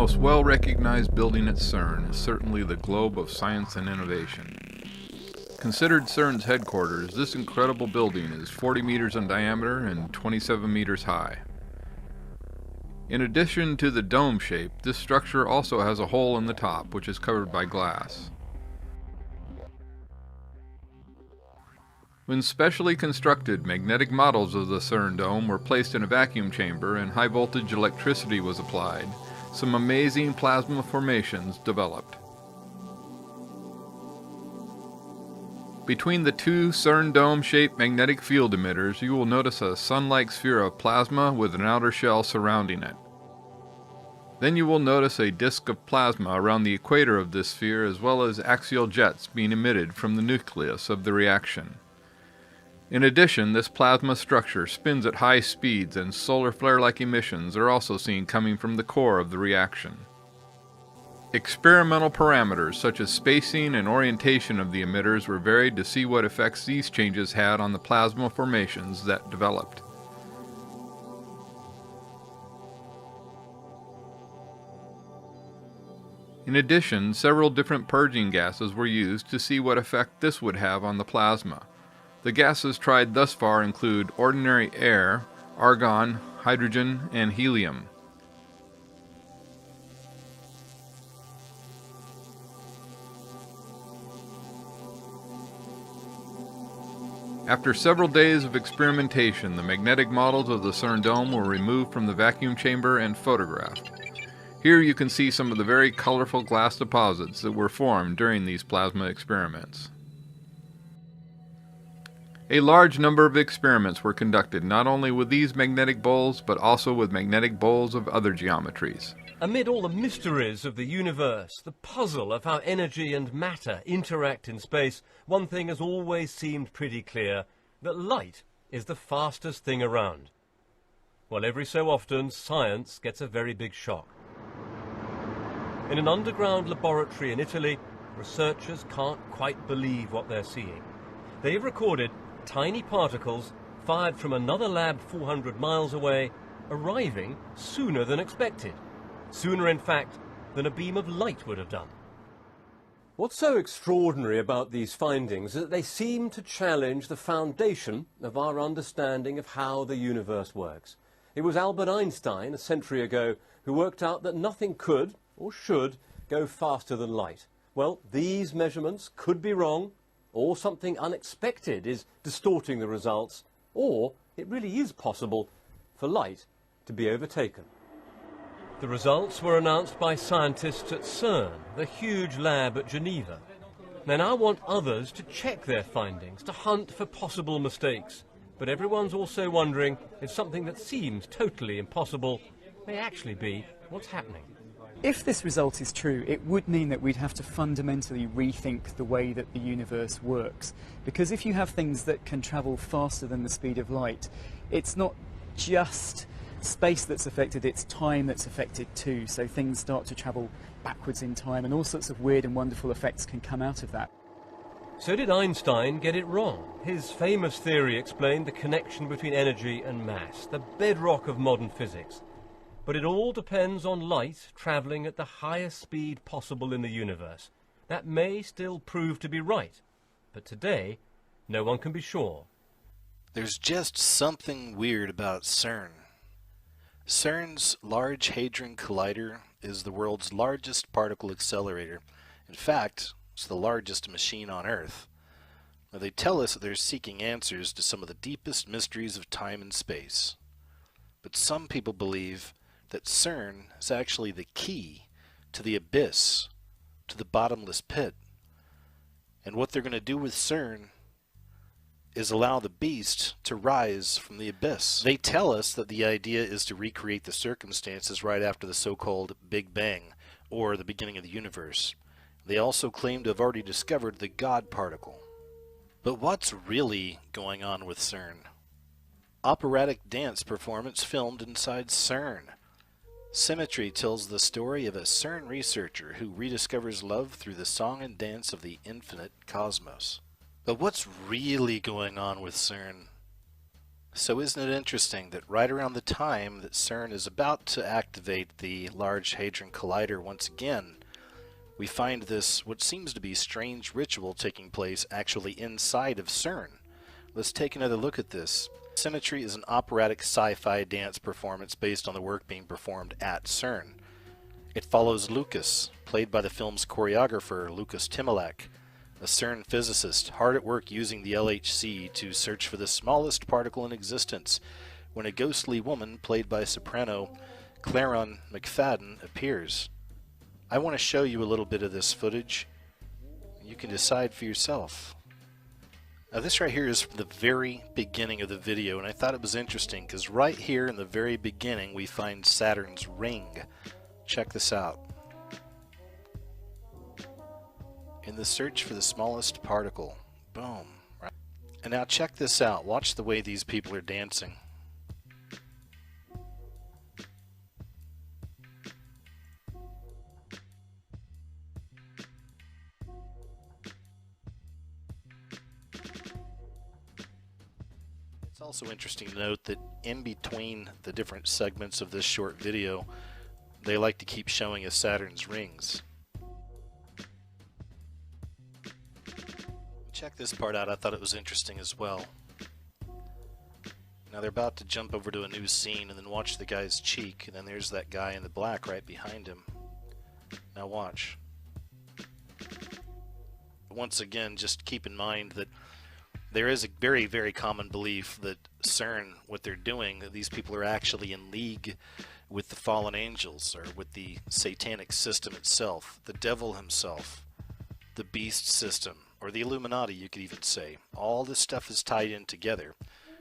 most well-recognized building at CERN is certainly the globe of science and innovation. Considered CERN's headquarters, this incredible building is 40 meters in diameter and 27 meters high. In addition to the dome shape, this structure also has a hole in the top, which is covered by glass. When specially constructed magnetic models of the CERN dome were placed in a vacuum chamber and high-voltage electricity was applied, some amazing plasma formations developed. Between the two CERN dome-shaped magnetic field emitters, you will notice a sun-like sphere of plasma with an outer shell surrounding it. Then you will notice a disk of plasma around the equator of this sphere, as well as axial jets being emitted from the nucleus of the reaction. In addition, this plasma structure spins at high speeds, and solar flare-like emissions are also seen coming from the core of the reaction. Experimental parameters such as spacing and orientation of the emitters were varied to see what effects these changes had on the plasma formations that developed. In addition, several different purging gases were used to see what effect this would have on the plasma. The gases tried thus far include ordinary air, argon, hydrogen, and helium. After several days of experimentation, the magnetic models of the CERN dome were removed from the vacuum chamber and photographed. Here you can see some of the very colorful glass deposits that were formed during these plasma experiments. A large number of experiments were conducted not only with these magnetic bowls, but also with magnetic bowls of other geometries. Amid all the mysteries of the universe, the puzzle of how energy and matter interact in space, one thing has always seemed pretty clear, that light is the fastest thing around. Well, every so often, science gets a very big shock. In an underground laboratory in Italy, researchers can't quite believe what they're seeing. They have recorded tiny particles fired from another lab 400 miles away, arriving sooner than expected. Sooner, in fact, than a beam of light would have done. What's so extraordinary about these findings is that they seem to challenge the foundation of our understanding of how the universe works. It was Albert Einstein, a century ago, who worked out that nothing could, or should, go faster than light. Well, these measurements could be wrong, or something unexpected is distorting the results, or it really is possible for light to be overtaken. The results were announced by scientists at CERN, the huge lab at Geneva. They now want others to check their findings, to hunt for possible mistakes. But everyone's also wondering if something that seems totally impossible may actually be what's happening. If this result is true, it would mean that we'd have to fundamentally rethink the way that the universe works. Because if you have things that can travel faster than the speed of light, it's not just space that's affected, it's time that's affected too. So things start to travel backwards in time, and all sorts of weird and wonderful effects can come out of that. So did Einstein get it wrong? His famous theory explained the connection between energy and mass, the bedrock of modern physics. But it all depends on light travelling at the highest speed possible in the universe. That may still prove to be right, but today no one can be sure. There's just something weird about CERN. CERN's Large Hadron Collider is the world's largest particle accelerator. In fact, it's the largest machine on Earth. Now, they tell us that they're seeking answers to some of the deepest mysteries of time and space. But some people believe that CERN is actually the key to the abyss, to the bottomless pit. And what they're going to do with CERN is allow the beast to rise from the abyss. They tell us that the idea is to recreate the circumstances right after the so-called Big Bang, or the beginning of the universe. They also claim to have already discovered the God particle. But what's really going on with CERN? Operatic dance performance filmed inside CERN. Symmetry tells the story of a CERN researcher who rediscovers love through the song and dance of the infinite cosmos. But what's really going on with CERN? So isn't it interesting that right around the time that CERN is about to activate the Large Hadron Collider once again, we find this, what seems to be strange ritual taking place actually inside of CERN. Let's take another look at this. Symmetry is an operatic sci-fi dance performance based on the work being performed at CERN. It follows Lucas, played by the film's choreographer Lucas Timilak, a CERN physicist hard at work using the LHC to search for the smallest particle in existence, when a ghostly woman played by soprano Claron McFadden appears. I want to show you a little bit of this footage. You can decide for yourself. Now this right here is from the very beginning of the video, and I thought it was interesting because right here in the very beginning we find Saturn's ring. Check this out. In the search for the smallest particle. Boom. Right. And now check this out. Watch the way these people are dancing. It's also interesting to note that in between the different segments of this short video, they like to keep showing us Saturn's rings. Check this part out. I thought it was interesting as well. Now they're about to jump over to a new scene, and then watch the guy's cheek, and then there's that guy in the black right behind him. Now watch. Once again, just keep in mind that there is a very, very common belief that CERN, what they're doing, that these people are actually in league with the fallen angels, or with the satanic system itself, the devil himself, the beast system, or the Illuminati, you could even say. All this stuff is tied in together.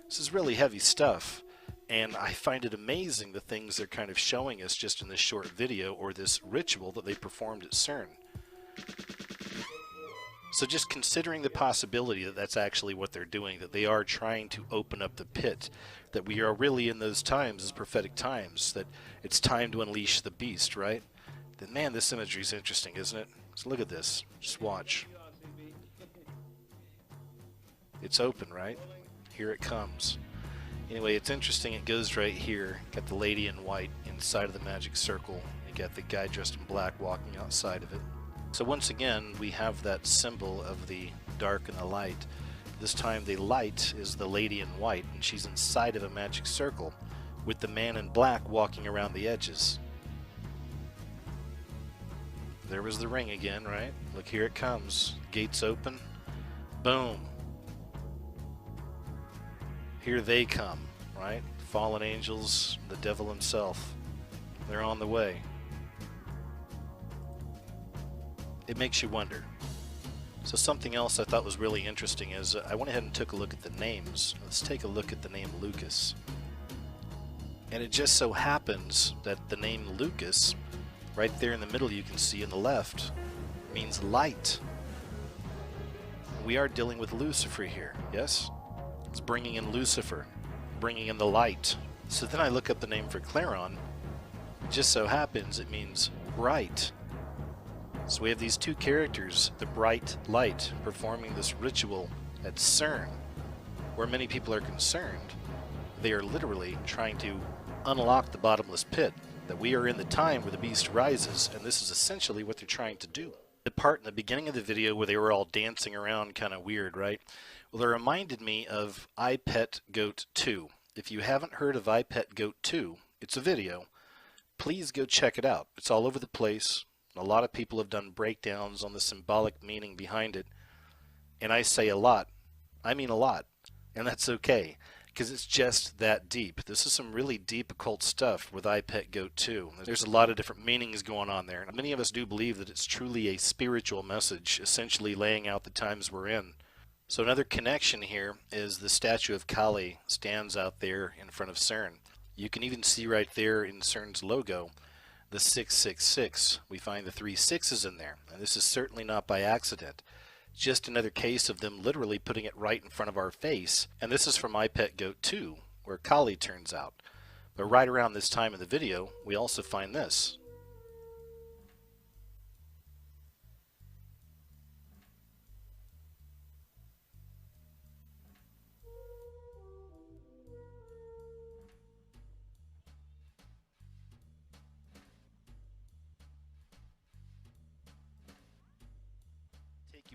This is really heavy stuff, and I find it amazing the things they're kind of showing us just in this short video, or this ritual that they performed at CERN. So just considering the possibility that that's actually what they're doing, that they are trying to open up the pit, that we are really in those times, those prophetic times, that it's time to unleash the beast, right? Then man, this imagery is interesting, isn't it? So look at this. Just watch. It's open, right? Here it comes. Anyway, it's interesting. It goes right here. Got the lady in white inside of the magic circle. You got the guy dressed in black walking outside of it. So once again, we have that symbol of the dark and the light. This time the light is the lady in white, and she's inside of a magic circle with the man in black walking around the edges. There was the ring again, right? Look, here it comes. Gates open. Boom. Here they come, right? Fallen angels, the devil himself. They're on the way. It makes you wonder. So something else I thought was really interesting is I went ahead and took a look at the names. Let's take a look at the name Lucas. And it just so happens that the name Lucas, right there in the middle you can see in the left, means light. We are dealing with Lucifer here, yes? It's bringing in Lucifer, bringing in the light. So then I look up the name for Claron. It just so happens it means bright. So we have these two characters, the bright light, performing this ritual at CERN. Where many people are concerned, they are literally trying to unlock the bottomless pit, that we are in the time where the beast rises, and this is essentially what they're trying to do. The part in the beginning of the video where they were all dancing around, kind of weird, right? Well, it reminded me of I Pet Goat 2. If you haven't heard of I Pet Goat 2, it's a video. Please go check it out. It's all over the place. A lot of people have done breakdowns on the symbolic meaning behind it. And I say a lot. I mean a lot. And that's okay, because it's just that deep. This is some really deep occult stuff with I Pet Goat 2. There's a lot of different meanings going on there. And many of us do believe that it's truly a spiritual message, essentially laying out the times we're in. So another connection here is the statue of Kali stands out there in front of CERN. You can even see right there in CERN's logo the 666. We find the 3 sixes in there, and this is certainly not by accident. Just another case of them literally putting it right in front of our face, and this is from I Pet Goat 2, where Kali turns out. But right around this time in the video, we also find this.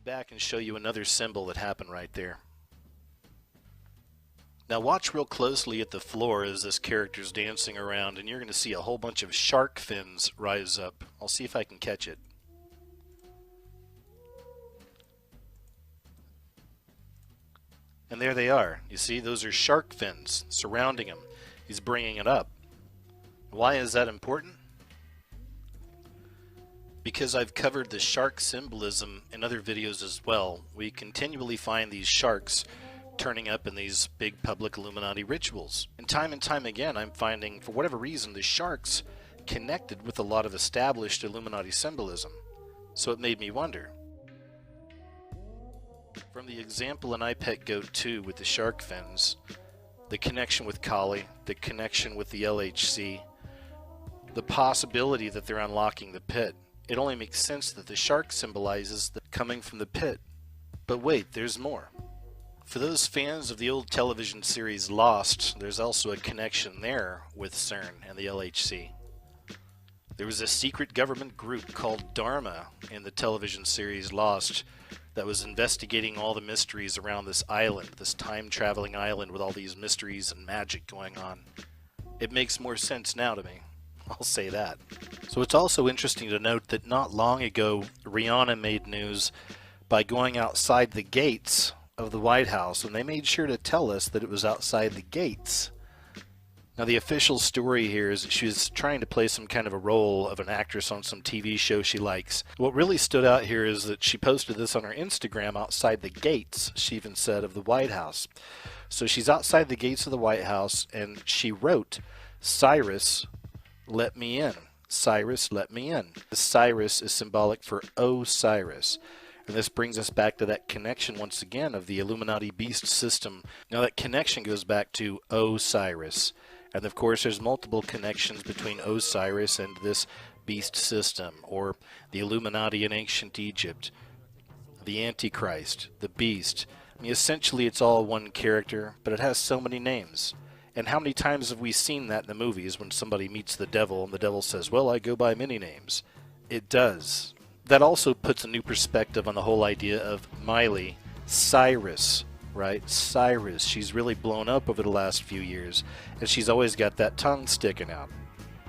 back and show you another symbol that happened right there. Now watch real closely at the floor as this character's dancing around, and you're going to see a whole bunch of shark fins rise up. I'll see if I can catch it. And there they are. You see, those are shark fins surrounding him. He's bringing it up. Why is that important? Because I've covered the shark symbolism in other videos as well. We continually find these sharks turning up in these big public Illuminati rituals. And time again, I'm finding, for whatever reason, the sharks connected with a lot of established Illuminati symbolism. So it made me wonder. From the example in I Pet Goat 2 with the shark fins, the connection with Kali, the connection with the LHC, the possibility that they're unlocking the pit, it only makes sense that the shark symbolizes the coming from the pit. But wait, there's more. For those fans of the old television series Lost, there's also a connection there with CERN and the LHC. There was a secret government group called Dharma in the television series Lost that was investigating all the mysteries around this island, this time-traveling island with all these mysteries and magic going on. It makes more sense now to me. I'll say that. So it's also interesting to note that not long ago, Rihanna made news by going outside the gates of the White House, and they made sure to tell us that it was outside the gates. Now the official story here is that she was trying to play some kind of a role of an actress on some TV show she likes. What really stood out here is that she posted this on her Instagram outside the gates, she even said, of the White House. So she's outside the gates of the White House, and she wrote, "Cyrus, let me in. Cyrus, let me in." The Cyrus is symbolic for Osiris. And this brings us back to that connection once again of the Illuminati beast system. Now that connection goes back to Osiris. And of course there's multiple connections between Osiris and this beast system, or the Illuminati in ancient Egypt, the Antichrist, the beast. I mean, essentially it's all one character, but it has so many names. And how many times have we seen that in the movies when somebody meets the devil and the devil says, "Well, I go by many names." It does. That also puts a new perspective on the whole idea of Miley Cyrus, right? Cyrus. She's really blown up over the last few years, and she's always got that tongue sticking out.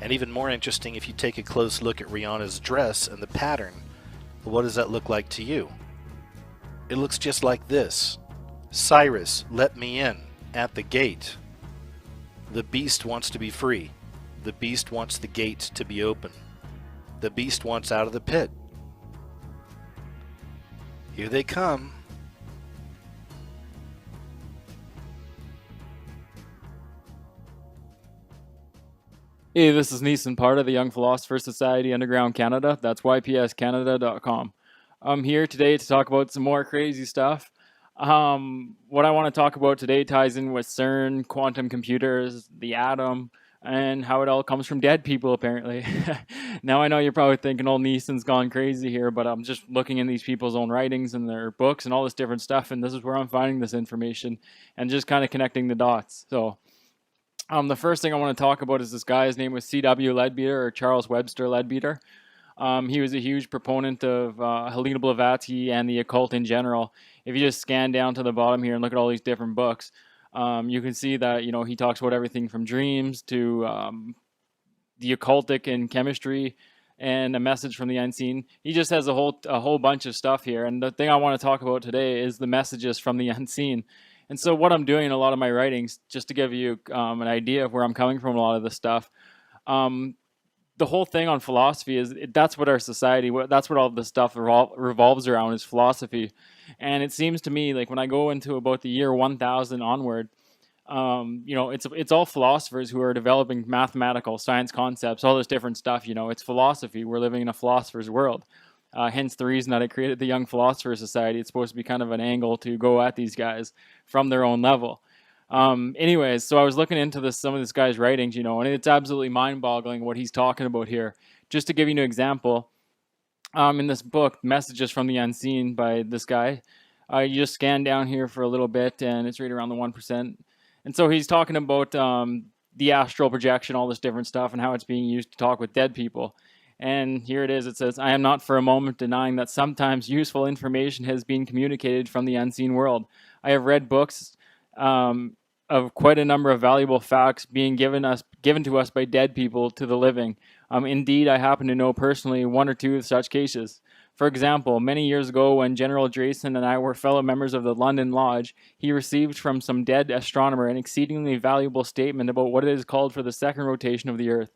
And even more interesting, if you take a close look at Rihanna's dress and the pattern, well, what does that look like to you? It looks just like this. Cyrus, let me in, at the gate. The beast wants to be free. The beast wants the gate to be open. The beast wants out of the pit. Here they come. Hey, this is Neeson, part of the Young Philosopher Society Underground Canada. That's ypscanada.com. I'm here today to talk about some more crazy stuff. What I want to talk about today ties in with CERN, quantum computers, the atom, and how it all comes from dead people, apparently. Now, I know you're probably thinking, old Neeson's gone crazy here, but I'm just looking in these people's own writings and their books and all this different stuff, and this is where I'm finding this information and just kind of connecting the dots. So, the first thing I want to talk about is this guy. His name was C.W. Leadbeater, or Charles Webster Leadbeater. He was a huge proponent of Helena Blavatsky and the occult in general. If you just scan down to the bottom here and look at all these different books, you can see that, you know, he talks about everything from dreams to the occultic in chemistry and a message from the unseen. He just has a whole bunch of stuff here. And the thing I want to talk about today is the messages from the unseen. And so what I'm doing in a lot of my writings, just to give you an idea of where I'm coming from a lot of this stuff, the whole thing on philosophy is that's what our society, that's what all this stuff revolves around, is philosophy. And it seems to me like when I go into about the year 1000 onward, you know, it's all philosophers who are developing mathematical science concepts, all this different stuff. You know, it's philosophy. We're living in a philosopher's world. Hence the reason that I created the Young Philosopher Society. It's supposed to be kind of an angle to go at these guys from their own level. Anyways, so I was looking into some of this guy's writings, you know, and it's absolutely mind-boggling what he's talking about here. Just to give you an example, in this book, Messages from the Unseen by this guy, you just scan down here for a little bit, and it's right around the 1%. And so he's talking about the astral projection, all this different stuff, and how it's being used to talk with dead people. And here it is. It says, I am not for a moment denying that sometimes useful information has been communicated from the unseen world. I have read books of quite a number of valuable facts being given to us by dead people to the living. Indeed, I happen to know personally one or two of such cases. For example, many years ago when General Drayson and I were fellow members of the London Lodge, he received from some dead astronomer an exceedingly valuable statement about what it is called for the second rotation of the Earth.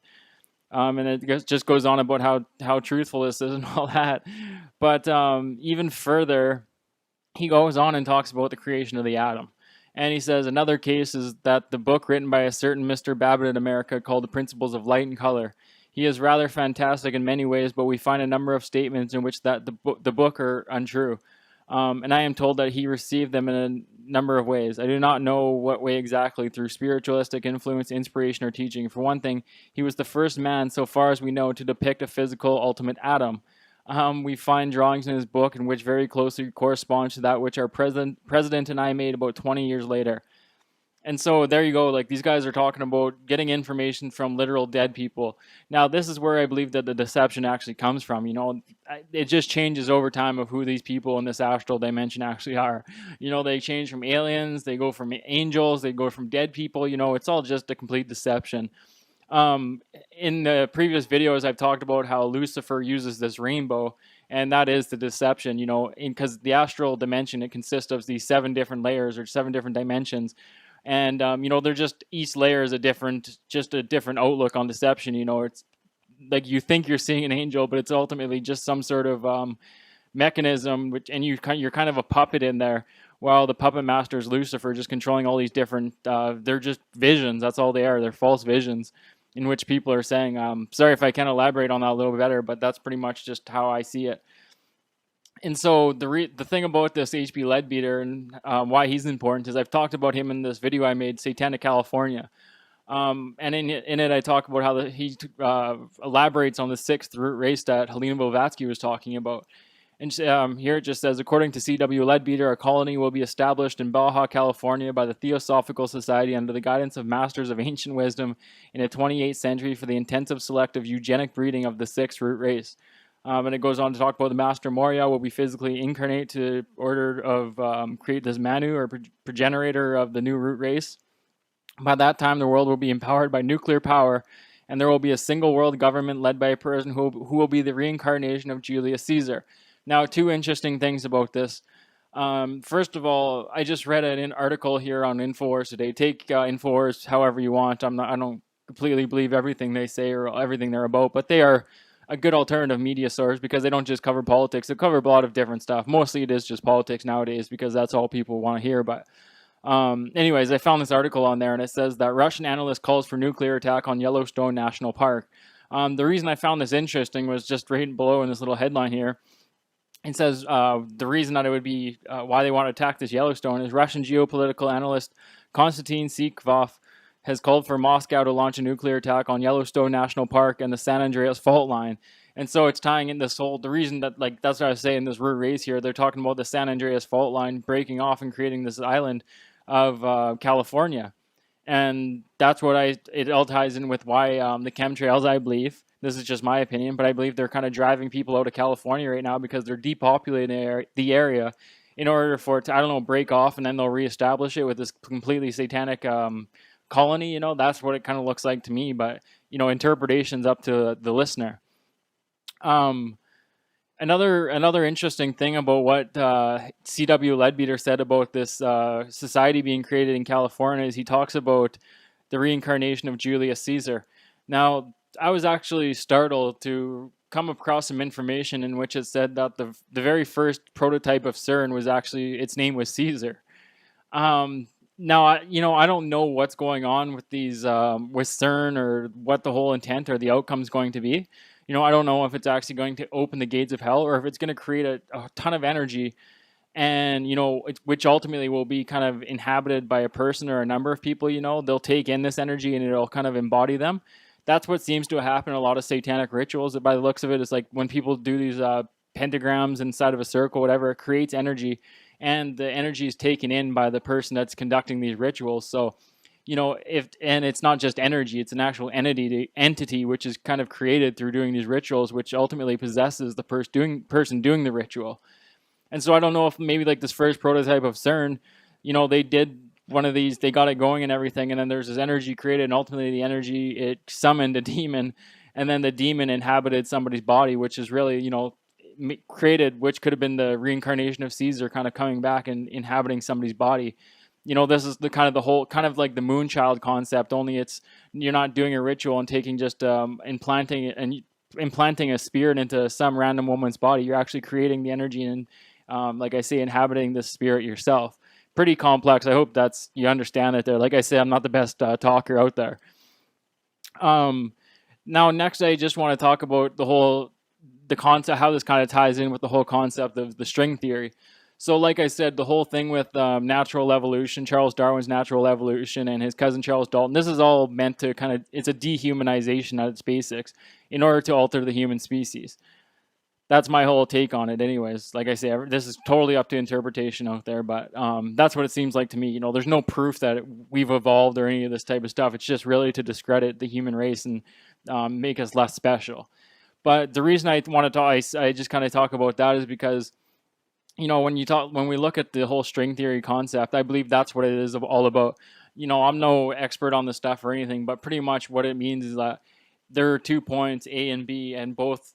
And it just goes on about how truthful this is and all that. But even further, he goes on and talks about the creation of the atom. And he says another case is that the book written by a certain Mr. Babbitt in America called The Principles of Light and Color. He is rather fantastic in many ways, but we find a number of statements in which that the book are untrue. And I am told that he received them in a number of ways. I do not know what way exactly, through spiritualistic influence, inspiration, or teaching. For one thing, he was the first man, so far as we know, to depict a physical ultimate atom. We find drawings in his book in which very closely corresponds to that which our president and I made about 20 years later. And so there you go. Like, these guys are talking about getting information from literal dead people. Now, this is where I believe that the deception actually comes from. You know, it just changes over time of who these people in this astral dimension actually are. You know, they change from aliens, they go from angels, they go from dead people. You know, it's all just a complete deception. In the previous videos, I've talked about how Lucifer uses this rainbow, and that is the deception, you know, because the astral dimension, it consists of these 7 different layers or 7 different dimensions. And, you know, they're just, each layer is a different outlook on deception. You know, it's like you think you're seeing an angel, but it's ultimately just some sort of mechanism, and you're kind of a puppet in there, while the puppet master is Lucifer, just controlling all these different, they're just visions. That's all they are. They're false visions in which people are saying, sorry if I can't elaborate on that a little bit better, but that's pretty much just how I see it. And so the thing about this H.P. Leadbeater and why he's important is I've talked about him in this video I made, Satanic California. And in it I talk about how he elaborates on the 6th root race that Helena Blavatsky was talking about. And here it just says, according to C.W. Leadbeater, a colony will be established in Baja, California by the Theosophical Society under the guidance of masters of ancient wisdom in the 28th century for the intensive selective eugenic breeding of the 6th root race. And it goes on to talk about the Master Moria will be physically incarnate to order of create this Manu or progenitor of the new root race. By that time, the world will be empowered by nuclear power, and there will be a single world government led by a person who will be the reincarnation of Julius Caesar. Now, 2 interesting things about this. First of all, I just read an article here on InfoWars today. Take InfoWars however you want. I don't completely believe everything they say or everything they're about, but they are a good alternative media source because they don't just cover politics. They cover a lot of different stuff. Mostly it is just politics nowadays because that's all people want to hear. But anyways, I found this article on there, and it says that Russian analyst calls for nuclear attack on Yellowstone National Park. The reason I found this interesting was just right below in this little headline here. It says the reason that it would be why they want to attack this Yellowstone is Russian geopolitical analyst Konstantin Sikvov has called for Moscow to launch a nuclear attack on Yellowstone National Park and the San Andreas fault line. And so it's tying in this whole, the reason that, like, that's what I was saying, this root race here, they're talking about the San Andreas fault line breaking off and creating this island of California. And that's what it all ties in with why the chemtrails, I believe, this is just my opinion, but I believe they're kind of driving people out of California right now because they're depopulating the area in order for it to, I don't know, break off, and then they'll reestablish it with this completely satanic colony. You know, that's what it kind of looks like to me, but, you know, interpretation's up to the listener. Another interesting thing about what C.W. Leadbeater said about this society being created in California is he talks about the reincarnation of Julius Caesar. Now, I was actually startled to come across some information in which it said that the very first prototype of CERN was actually, its name was Caesar. Now, I don't know what's going on with these with CERN or what the whole intent or the outcome is going to be. You know, I don't know if it's actually going to open the gates of hell or if it's going to create a ton of energy, and, you know, which ultimately will be kind of inhabited by a person or a number of people. You know, they'll take in this energy and it'll kind of embody them. That's what seems to happen in a lot of satanic rituals. By the looks of it, it's like when people do these pentagrams inside of a circle, whatever, it creates energy, and the energy is taken in by the person that's conducting these rituals. So, and it's not just energy, it's an actual entity which is kind of created through doing these rituals, which ultimately possesses the person doing the ritual. And so I don't know if maybe like this first prototype of CERN, they did one of these, they got it going and everything, and then there's this energy created, and ultimately the energy, it summoned a demon, and then the demon inhabited somebody's body, which is really, created, which could have been the reincarnation of Caesar kind of coming back and inhabiting somebody's body. This is the whole kind of like the moonchild concept, only you're not doing a ritual and taking just implanting a spirit into some random woman's body. You're actually creating the energy and, like I say, inhabiting the spirit yourself. Pretty complex. I hope you understand it there. Like I say, I'm not the best talker out there. Now, next, I just want to talk about the concept, how this kind of ties in with the whole concept of the string theory. So like I said, the whole thing with natural evolution, Charles Darwin's natural evolution and his cousin Charles Dalton, this is all meant to it's a dehumanization at its basics in order to alter the human species. That's my whole take on it anyways. Like I say, this is totally up to interpretation out there, but that's what it seems like to me. There's no proof that we've evolved or any of this type of stuff. It's just really to discredit the human race and make us less special. But the reason I want to talk, I just kind of talk about that is because when we look at the whole string theory concept, I believe that's what it is all about. I'm no expert on this stuff or anything, but pretty much what it means is that there are 2 points, A and B, and both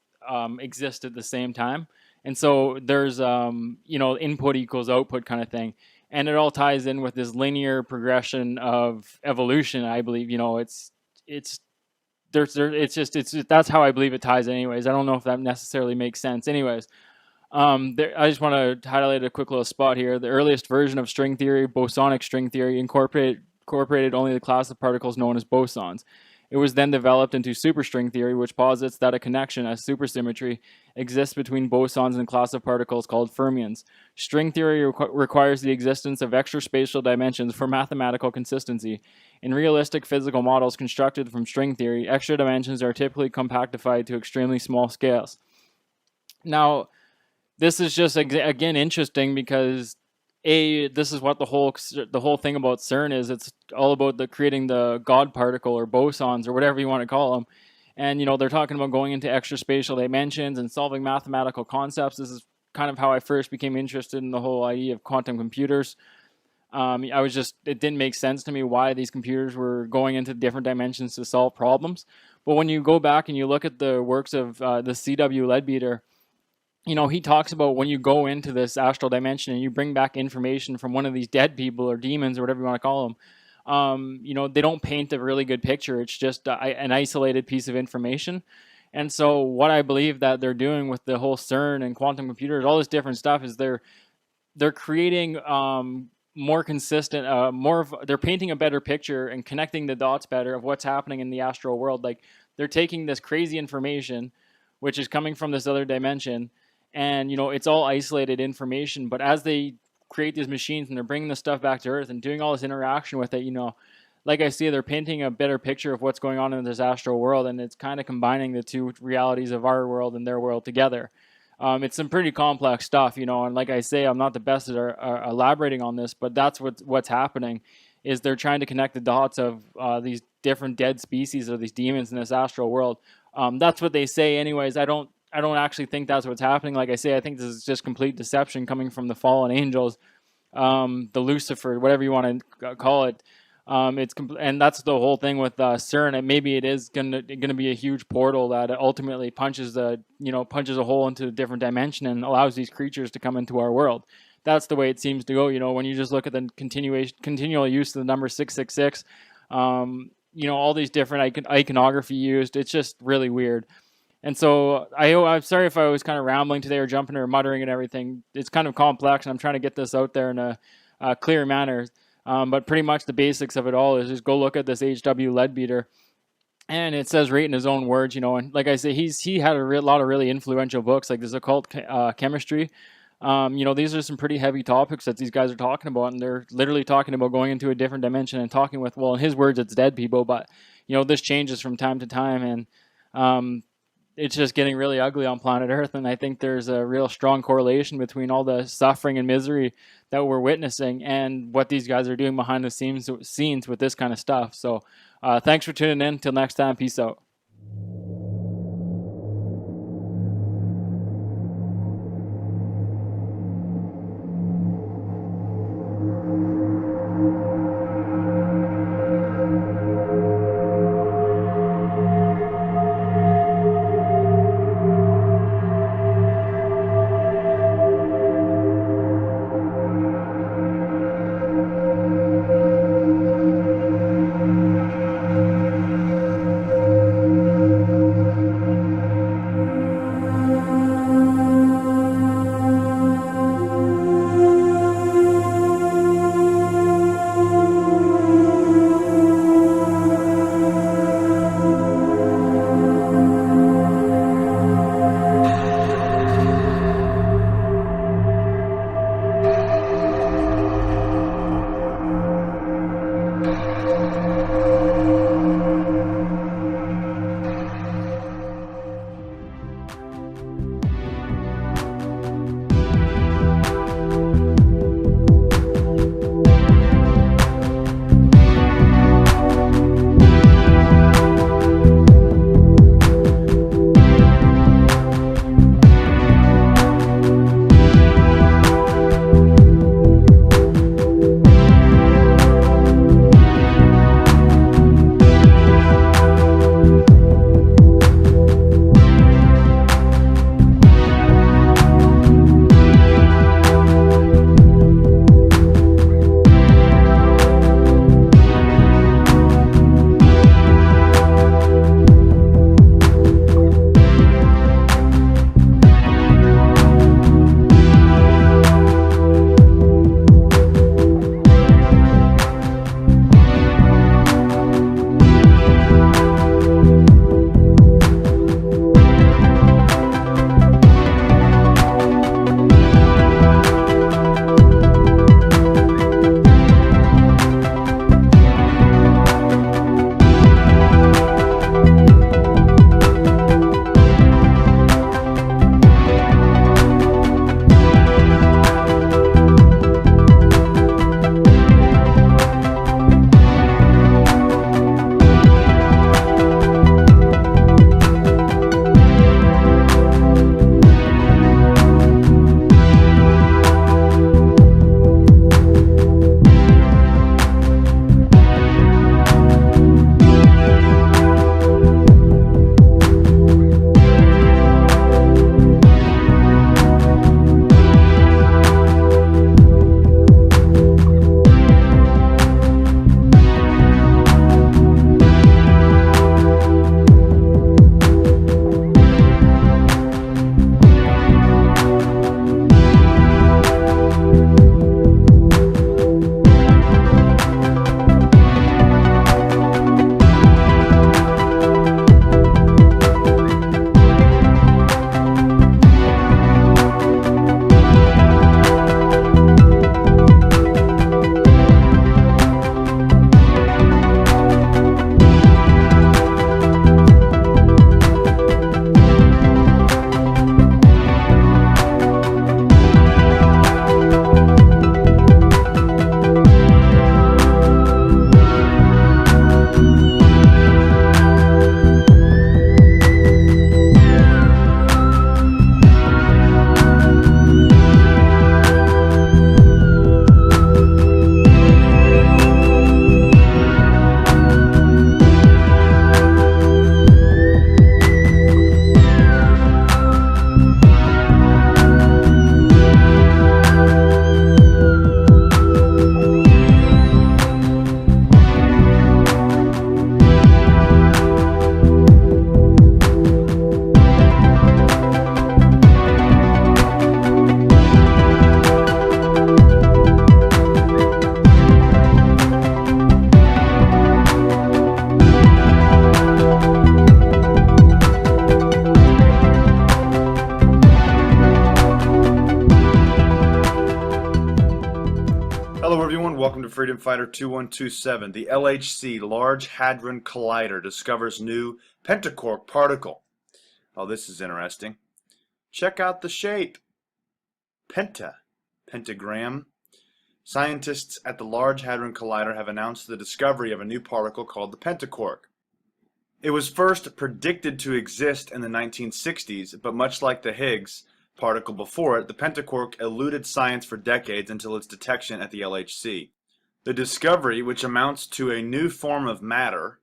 exist at the same time. And so there's, input equals output kind of thing. And it all ties in with this linear progression of evolution. I believe, that's how I believe it ties anyways. I don't know if that necessarily makes sense. Anyways. I just want to highlight a quick little spot here. The earliest version of string theory, bosonic string theory, incorporated only the class of particles known as bosons. It was then developed into superstring theory, which posits that a connection, a supersymmetry, exists between bosons and a class of particles called fermions. String theory requires the existence of extra spatial dimensions for mathematical consistency. In realistic physical models constructed from string theory, extra dimensions are typically compactified to extremely small scales. Now, this is just, again, interesting because, this is what the whole thing about CERN is. It's all about creating the God particle or bosons or whatever you want to call them. And, they're talking about going into extra spatial dimensions and solving mathematical concepts. This is kind of how I first became interested in the whole idea of quantum computers. It didn't make sense to me why these computers were going into different dimensions to solve problems. But when you go back and you look at the works of the C.W. Leadbeater, he talks about when you go into this astral dimension and you bring back information from one of these dead people or demons or whatever you want to call them, they don't paint a really good picture. It's just an isolated piece of information. And so what I believe that they're doing with the whole CERN and quantum computers, all this different stuff, is they're creating more consistent, they're painting a better picture and connecting the dots better of what's happening in the astral world. Like, they're taking this crazy information, which is coming from this other dimension, and, it's all isolated information. But as they create these machines and they're bringing the stuff back to Earth and doing all this interaction with it, like I say, they're painting a better picture of what's going on in this astral world. And it's kind of combining the two realities of our world and their world together. It's some pretty complex stuff, and like I say, I'm not the best at elaborating on this, but that's what's happening is they're trying to connect the dots of these different dead species of these demons in this astral world. That's what they say anyways. I don't actually think that's what's happening. Like I say, I think this is just complete deception coming from the fallen angels, the Lucifer, whatever you want to call it. And that's the whole thing with CERN. And maybe it is gonna be a huge portal that ultimately punches a hole into a different dimension and allows these creatures to come into our world. That's the way it seems to go. When you just look at the continual use of the number 666, all these different iconography used. It's just really weird. And so I'm sorry if I was kind of rambling today or jumping or muttering and everything. It's kind of complex, and I'm trying to get this out there in a clear manner. But pretty much the basics of it all is just go look at this H.W. Leadbeater, and it says right in his own words, and like I say, he had a lot of really influential books, like this occult chemistry. These are some pretty heavy topics that these guys are talking about, and they're literally talking about going into a different dimension and talking with, well, in his words, it's dead people, but this changes from time to time, and it's just getting really ugly on planet Earth, and I think there's a real strong correlation between all the suffering and misery that we're witnessing and what these guys are doing behind the scenes with this kind of stuff. So thanks for tuning in. Till next time, peace out. welcome to Freedom Fighter 2127. The LHC, Large Hadron Collider, discovers new pentaquark particle. Oh, this is interesting. Check out the shape. Pentagram. Scientists at the Large Hadron Collider have announced the discovery of a new particle called the pentaquark. It was first predicted to exist in the 1960s, but much like the Higgs particle before it, the pentaquark eluded science for decades until its detection at the LHC. The discovery, which amounts to a new form of matter,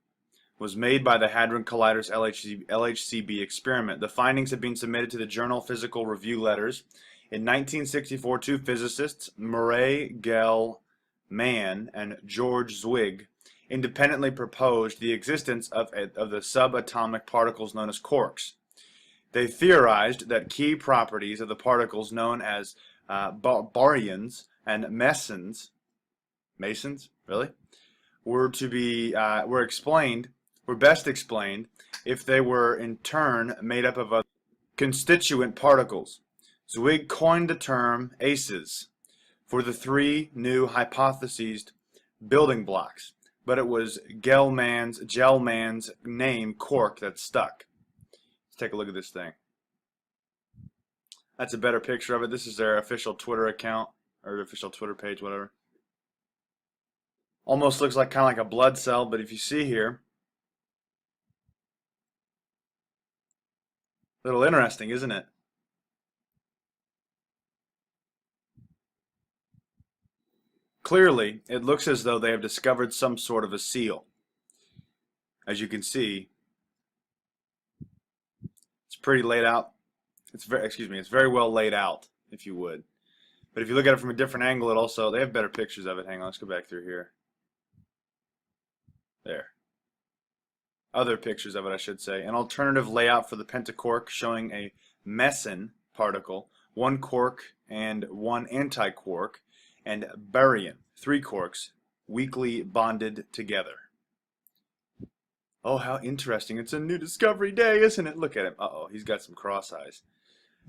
was made by the Hadron Collider's LHCb experiment. The findings have been submitted to the journal Physical Review Letters. In 1964, two physicists, Murray Gell-Mann and George Zweig, independently proposed the existence of the subatomic particles known as quarks. They theorized that key properties of the particles known as baryons and mesons, really, were best explained if they were in turn made up of constituent particles. Zweig coined the term ACEs for the three new hypothesized building blocks, but it was Gell-Mann's name, quark, that stuck. Let's take a look at this thing. That's a better picture of it. This is their official Twitter account, or official Twitter page, whatever. Almost looks like kind of like a blood cell, but if you see here, a little interesting, isn't it? Clearly, it looks as though they have discovered some sort of a seal. As you can see, it's pretty laid out. It's very well laid out, if you would. But if you look at it from a different angle, they have better pictures of it. Hang on, let's go back through here. There. Other pictures of it, I should say. An alternative layout for the pentaquark showing a meson particle, one quark and one antiquark, and baryon, three quarks, weakly bonded together. Oh, how interesting. It's a new discovery day, isn't it? Look at him. Uh-oh, he's got some cross eyes.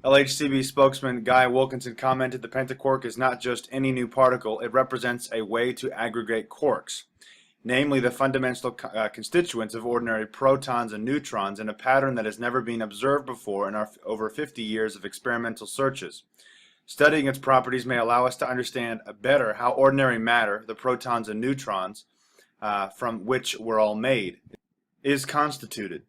LHCb spokesman Guy Wilkinson commented the pentaquark is not just any new particle, it represents a way to aggregate quarks, namely the fundamental constituents of ordinary protons and neutrons, in a pattern that has never been observed before in our over 50 years of experimental searches. Studying its properties may allow us to understand better how ordinary matter, the protons and neutrons from which we're all made, is constituted.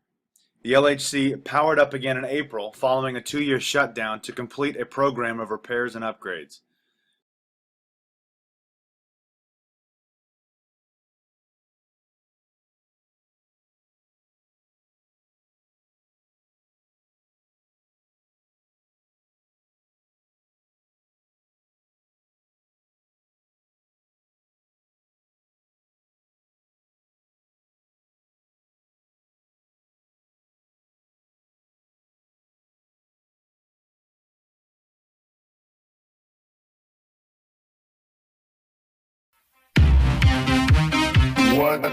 The LHC powered up again in April following a 2-year shutdown to complete a program of repairs and upgrades. What the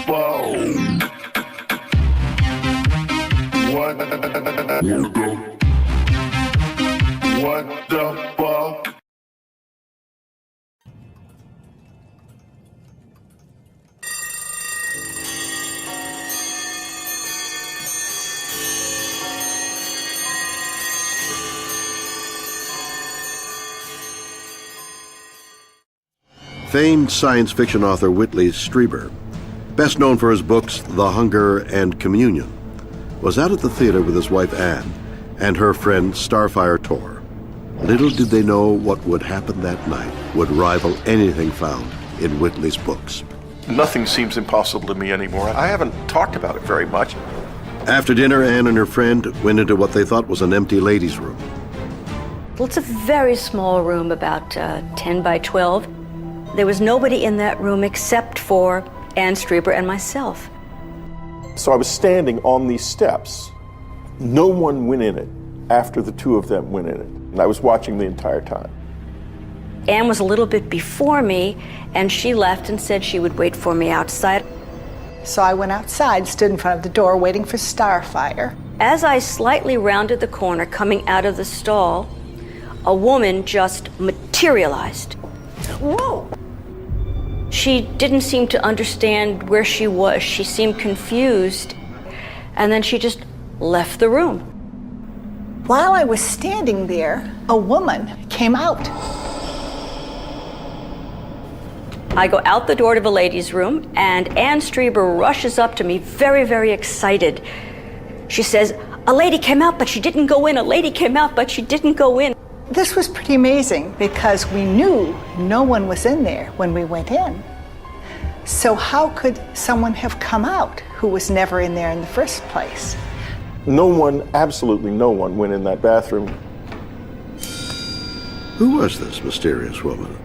fuck? What the fuck? Famed science fiction author Whitley Strieber, best known for his books The Hunger and Communion, was out at the theater with his wife Anne and her friend Starfire Tor. Little did they know what would happen that night would rival anything found in Whitley's books. Nothing seems impossible to me anymore. I haven't talked about it very much. After dinner, Anne and her friend went into what they thought was an empty ladies' room. Well, it's a very small room, about 10 by 12. There was nobody in that room except for Anne Strieber and myself. So I was standing on these steps. No one went in it after the two of them went in it. And I was watching the entire time. Anne was a little bit before me, and she left and said she would wait for me outside. So I went outside, stood in front of the door, waiting for Starfire. As I slightly rounded the corner, coming out of the stall, a woman just materialized. Whoa! She didn't seem to understand where she was. She seemed confused. and then she just left the room. While I was standing there, a woman came out. I go out the door to the ladies' room, and Anne Strieber rushes up to me, very, very excited. She says, "A lady came out, but she didn't go in. A lady came out, but she didn't go in." This was pretty amazing because we knew no one was in there when we went in. So how could someone have come out who was never in there in the first place? No one, absolutely no one, went in that bathroom. Who was this mysterious woman?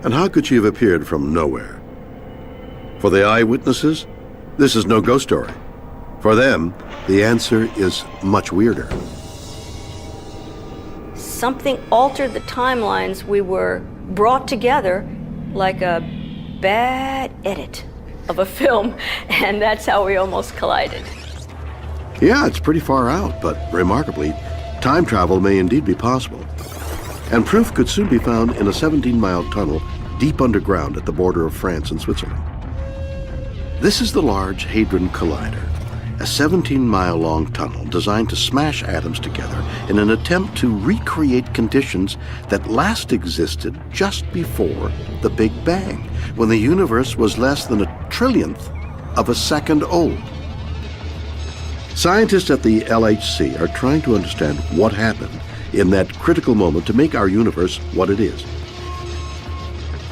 And how could she have appeared from nowhere? For the eyewitnesses, this is no ghost story. For them, the answer is much weirder. Something altered the timelines. We were brought together like a bad edit of a film, and that's how we almost collided. Yeah, it's pretty far out, but remarkably, time travel may indeed be possible. And proof could soon be found in a 17-mile tunnel deep underground at the border of France and Switzerland. This is the Large Hadron Collider, a 17-mile-long tunnel designed to smash atoms together in an attempt to recreate conditions that last existed just before the Big Bang, when the universe was less than a trillionth of a second old. Scientists at the LHC are trying to understand what happened in that critical moment to make our universe what it is.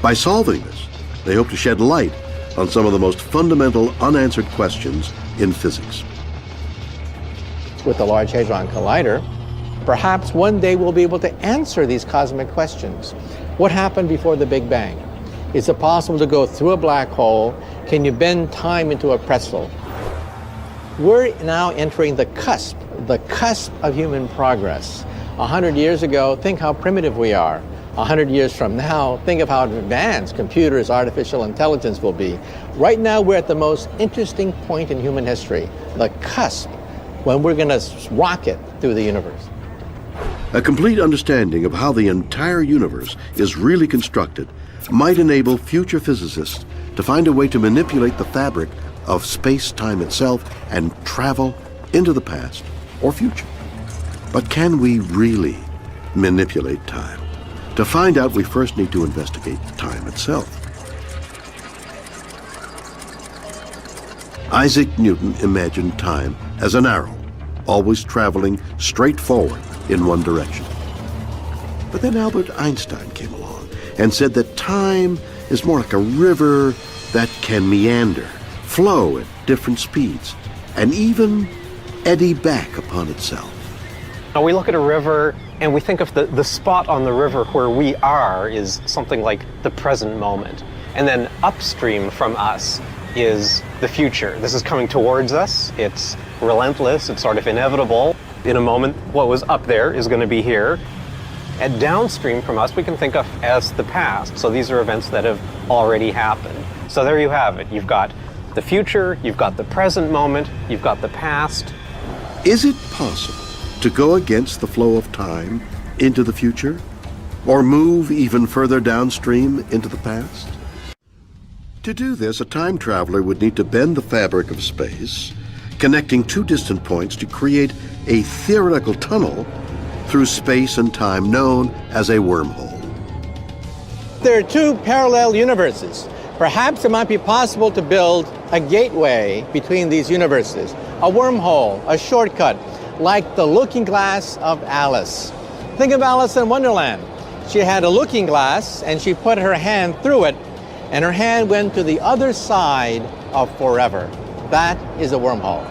By solving this, they hope to shed light on some of the most fundamental unanswered questions in physics. With the Large Hadron Collider, perhaps one day we'll be able to answer these cosmic questions. What happened before the Big Bang? Is it possible to go through a black hole? Can you bend time into a pretzel? We're now entering the cusp of human progress. 100 years ago, think how primitive we are. 100 years from now, think of how advanced computers, artificial intelligence will be. Right now, we're at the most interesting point in human history, the cusp, when we're going to rocket through the universe. A complete understanding of how the entire universe is really constructed might enable future physicists to find a way to manipulate the fabric of space-time itself and travel into the past or future. But can we really manipulate time? To find out, we first need to investigate time itself. Isaac Newton imagined time as an arrow, always traveling straight forward in one direction. But then Albert Einstein came along and said that time is more like a river that can meander, flow at different speeds, and even eddy back upon itself. Now we look at a river and we think of the spot on the river where we are is something like the present moment. And then upstream from us is the future. This is coming towards us. It's relentless. It's sort of inevitable. In a moment, what was up there is going to be here. And downstream from us, we can think of as the past. So these are events that have already happened. So there you have it. You've got the future, you've got the present moment, you've got the past. Is it possible to go against the flow of time into the future, or move even further downstream into the past? To do this, a time traveler would need to bend the fabric of space, connecting two distant points to create a theoretical tunnel through space and time known as a wormhole. There are two parallel universes. Perhaps it might be possible to build a gateway between these universes, a wormhole, a shortcut, like the looking glass of Alice. Think of Alice in Wonderland. She had a looking glass and she put her hand through it and her hand went to the other side of forever. That is a wormhole.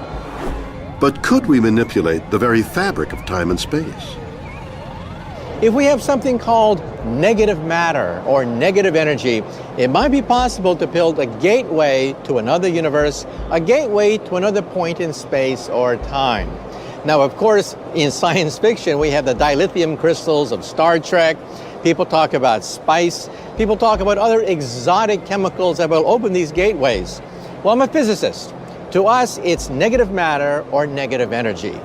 But could we manipulate the very fabric of time and space? If we have something called negative matter or negative energy, it might be possible to build a gateway to another universe, a gateway to another point in space or time. Now, of course, in science fiction, we have the dilithium crystals of Star Trek. People talk about spice. People talk about other exotic chemicals that will open these gateways. Well, I'm a physicist. To us, it's negative matter or negative energy.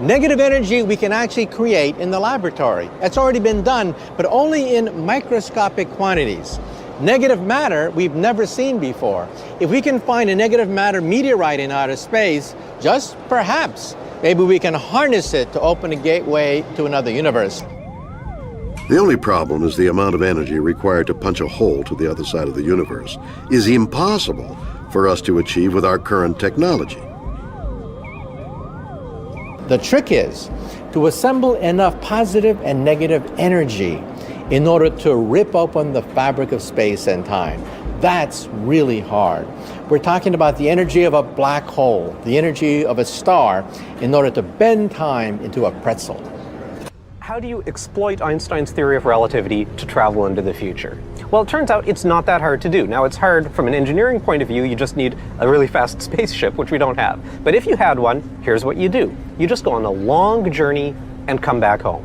Negative energy we can actually create in the laboratory. It's already been done, but only in microscopic quantities. negative matter we've never seen before. If we can find a negative matter meteorite in outer space, just perhaps, maybe we can harness it to open a gateway to another universe. The only problem is the amount of energy required to punch a hole to the other side of the universe is impossible for us to achieve with our current technology. The trick is to assemble enough positive and negative energy in order to rip open the fabric of space and time. That's really hard. We're talking about the energy of a black hole, the energy of a star, in order to bend time into a pretzel. How do you exploit Einstein's theory of relativity to travel into the future? Well, it turns out it's not that hard to do. Now, it's hard from an engineering point of view. You just need a really fast spaceship, which we don't have. But if you had one, here's what you do. You just go on a long journey and come back home.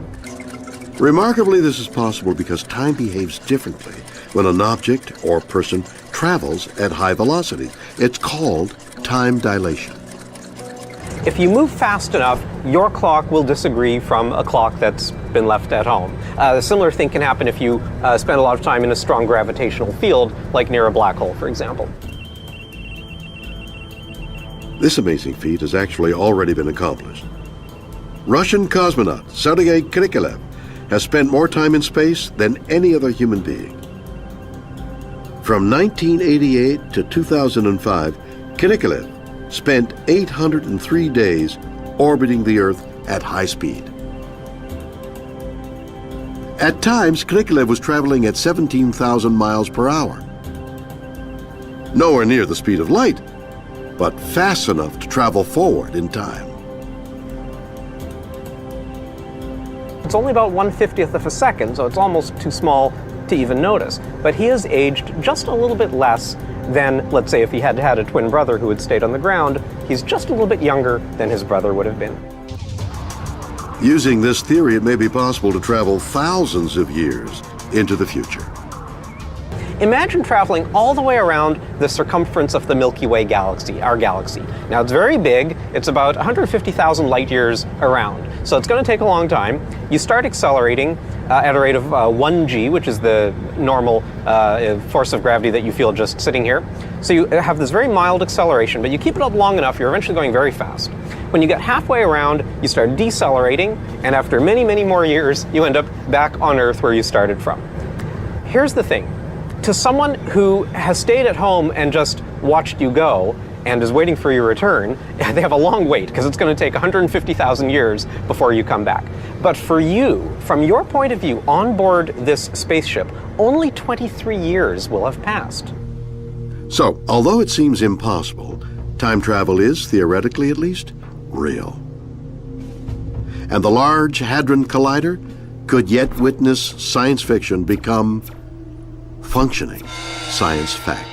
Remarkably, this is possible because time behaves differently when an object or person travels at high velocity. It's called time dilation. If you move fast enough, your clock will disagree from a clock that's been left at home. A similar thing can happen if you spend a lot of time in a strong gravitational field, like near a black hole, for example. This amazing feat has actually already been accomplished. Russian cosmonaut Sergei Krikalev has spent more time in space than any other human being. From 1988 to 2005, Krikalev spent 803 days orbiting the Earth at high speed. At times, Krikalev was traveling at 17,000 miles per hour. Nowhere near the speed of light, but fast enough to travel forward in time. It's only about 1/50th of a second, so it's almost too small to even notice. But he has aged just a little bit less than, let's say, if he had had a twin brother who had stayed on the ground. He's just a little bit younger than his brother would have been. Using this theory, it may be possible to travel thousands of years into the future. Imagine traveling all the way around the circumference of the Milky Way galaxy, our galaxy. Now, it's very big. It's about 150,000 light years around. So it's going to take a long time. You start accelerating at a rate of 1g, which is the normal force of gravity that you feel just sitting here. So you have this very mild acceleration, but you keep it up long enough, you're eventually going very fast. When you get halfway around, you start decelerating, and after many, many more years, you end up back on Earth where you started from. Here's the thing. To someone who has stayed at home and just watched you go and is waiting for your return, they have a long wait because it's going to take 150,000 years before you come back. But for you, from your point of view, on board this spaceship, only 23 years will have passed. So, although it seems impossible, time travel is, theoretically at least, real. And the Large Hadron Collider could yet witness science fiction become functioning science fact.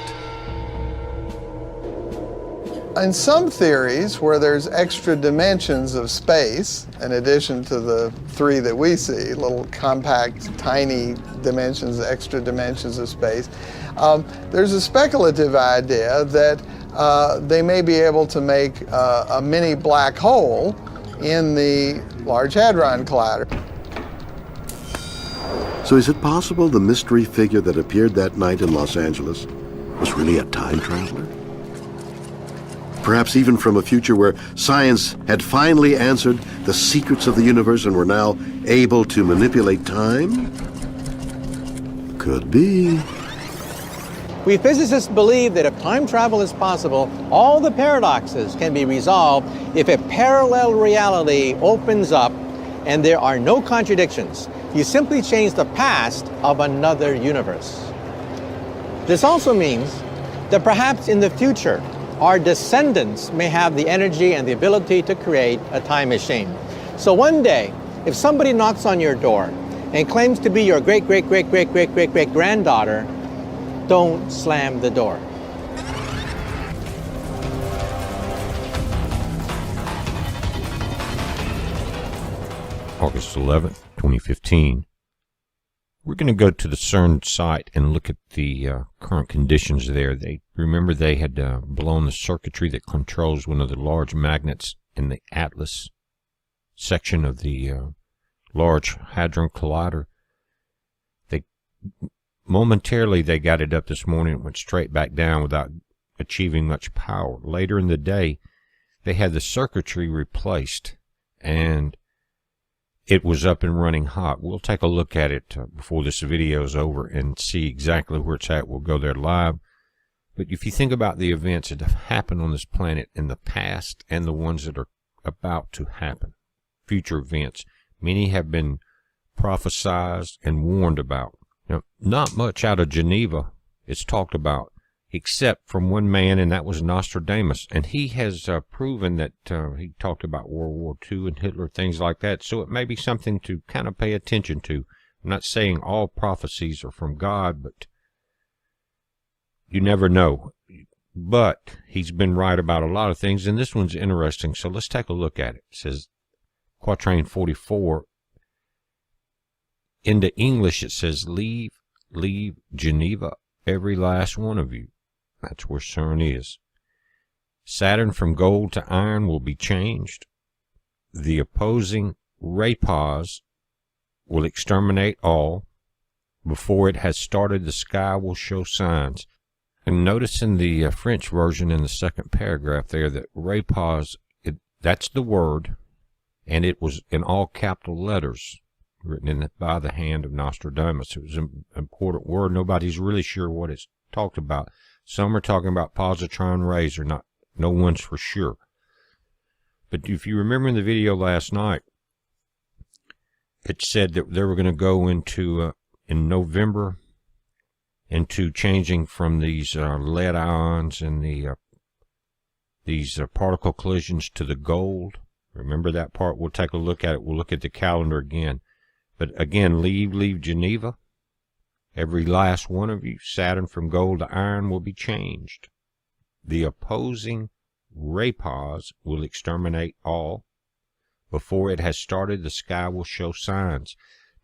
In some theories where there's extra dimensions of space, in addition to the three that we see, little compact, tiny dimensions, extra dimensions of space, there's a speculative idea that they may be able to make a mini black hole in the Large Hadron Collider. So is it possible the mystery figure that appeared that night in Los Angeles was really a time traveler? Perhaps even from a future where science had finally answered the secrets of the universe and were now able to manipulate time? Could be. We physicists believe that if time travel is possible, all the paradoxes can be resolved if a parallel reality opens up and there are no contradictions. You simply change the past of another universe. This also means that perhaps in the future, our descendants may have the energy and the ability to create a time machine. So one day, if somebody knocks on your door and claims to be your great-great-great-great-great-great-great-granddaughter, don't slam the door. August 11th, 2015. We're going to go to the CERN site and look at the current conditions there. Remember they had blown the circuitry that controls one of the large magnets in the Atlas section of the Large Hadron Collider. They momentarily they got it up this morning and went straight back down without achieving much power. Later in the day, they had the circuitry replaced, and it was up and running hot. We'll take a look at it before this video is over and see exactly where it's at. We'll go there live. But if you think about the events that have happened on this planet in the past and the ones that are about to happen, future events, many have been prophesied and warned about. Now, not much out of Geneva is talked about, except from one man, and that was Nostradamus. And he has proven that he talked about World War II and Hitler, things like that. So it may be something to kind of pay attention to. I'm not saying all prophecies are from God, but you never know. But he's been right about a lot of things, and this one's interesting. So let's take a look at it. It says, Quatrain 44. Into English, it says, leave Geneva, every last one of you. That's where CERN is. Saturn from gold to iron will be changed. The opposing rapaz will exterminate all. Before it has started, the sky will show signs. And notice in the French version in the second paragraph there that rapaz, that's the word, and it was in all capital letters, written by the hand of Nostradamus. It was an important word. Nobody's really sure what it's talked about. Some are talking about positron rays, or not. No one's for sure. But if you remember in the video last night, it said that they were going to go into, in November, into changing from these lead ions and these particle collisions to the gold. Remember that part? We'll take a look at it. We'll look at the calendar again. But again, leave Geneva. Every last one of you. Saturn from gold to iron will be changed. The opposing rapaz will exterminate all. Before it has started, the sky will show signs.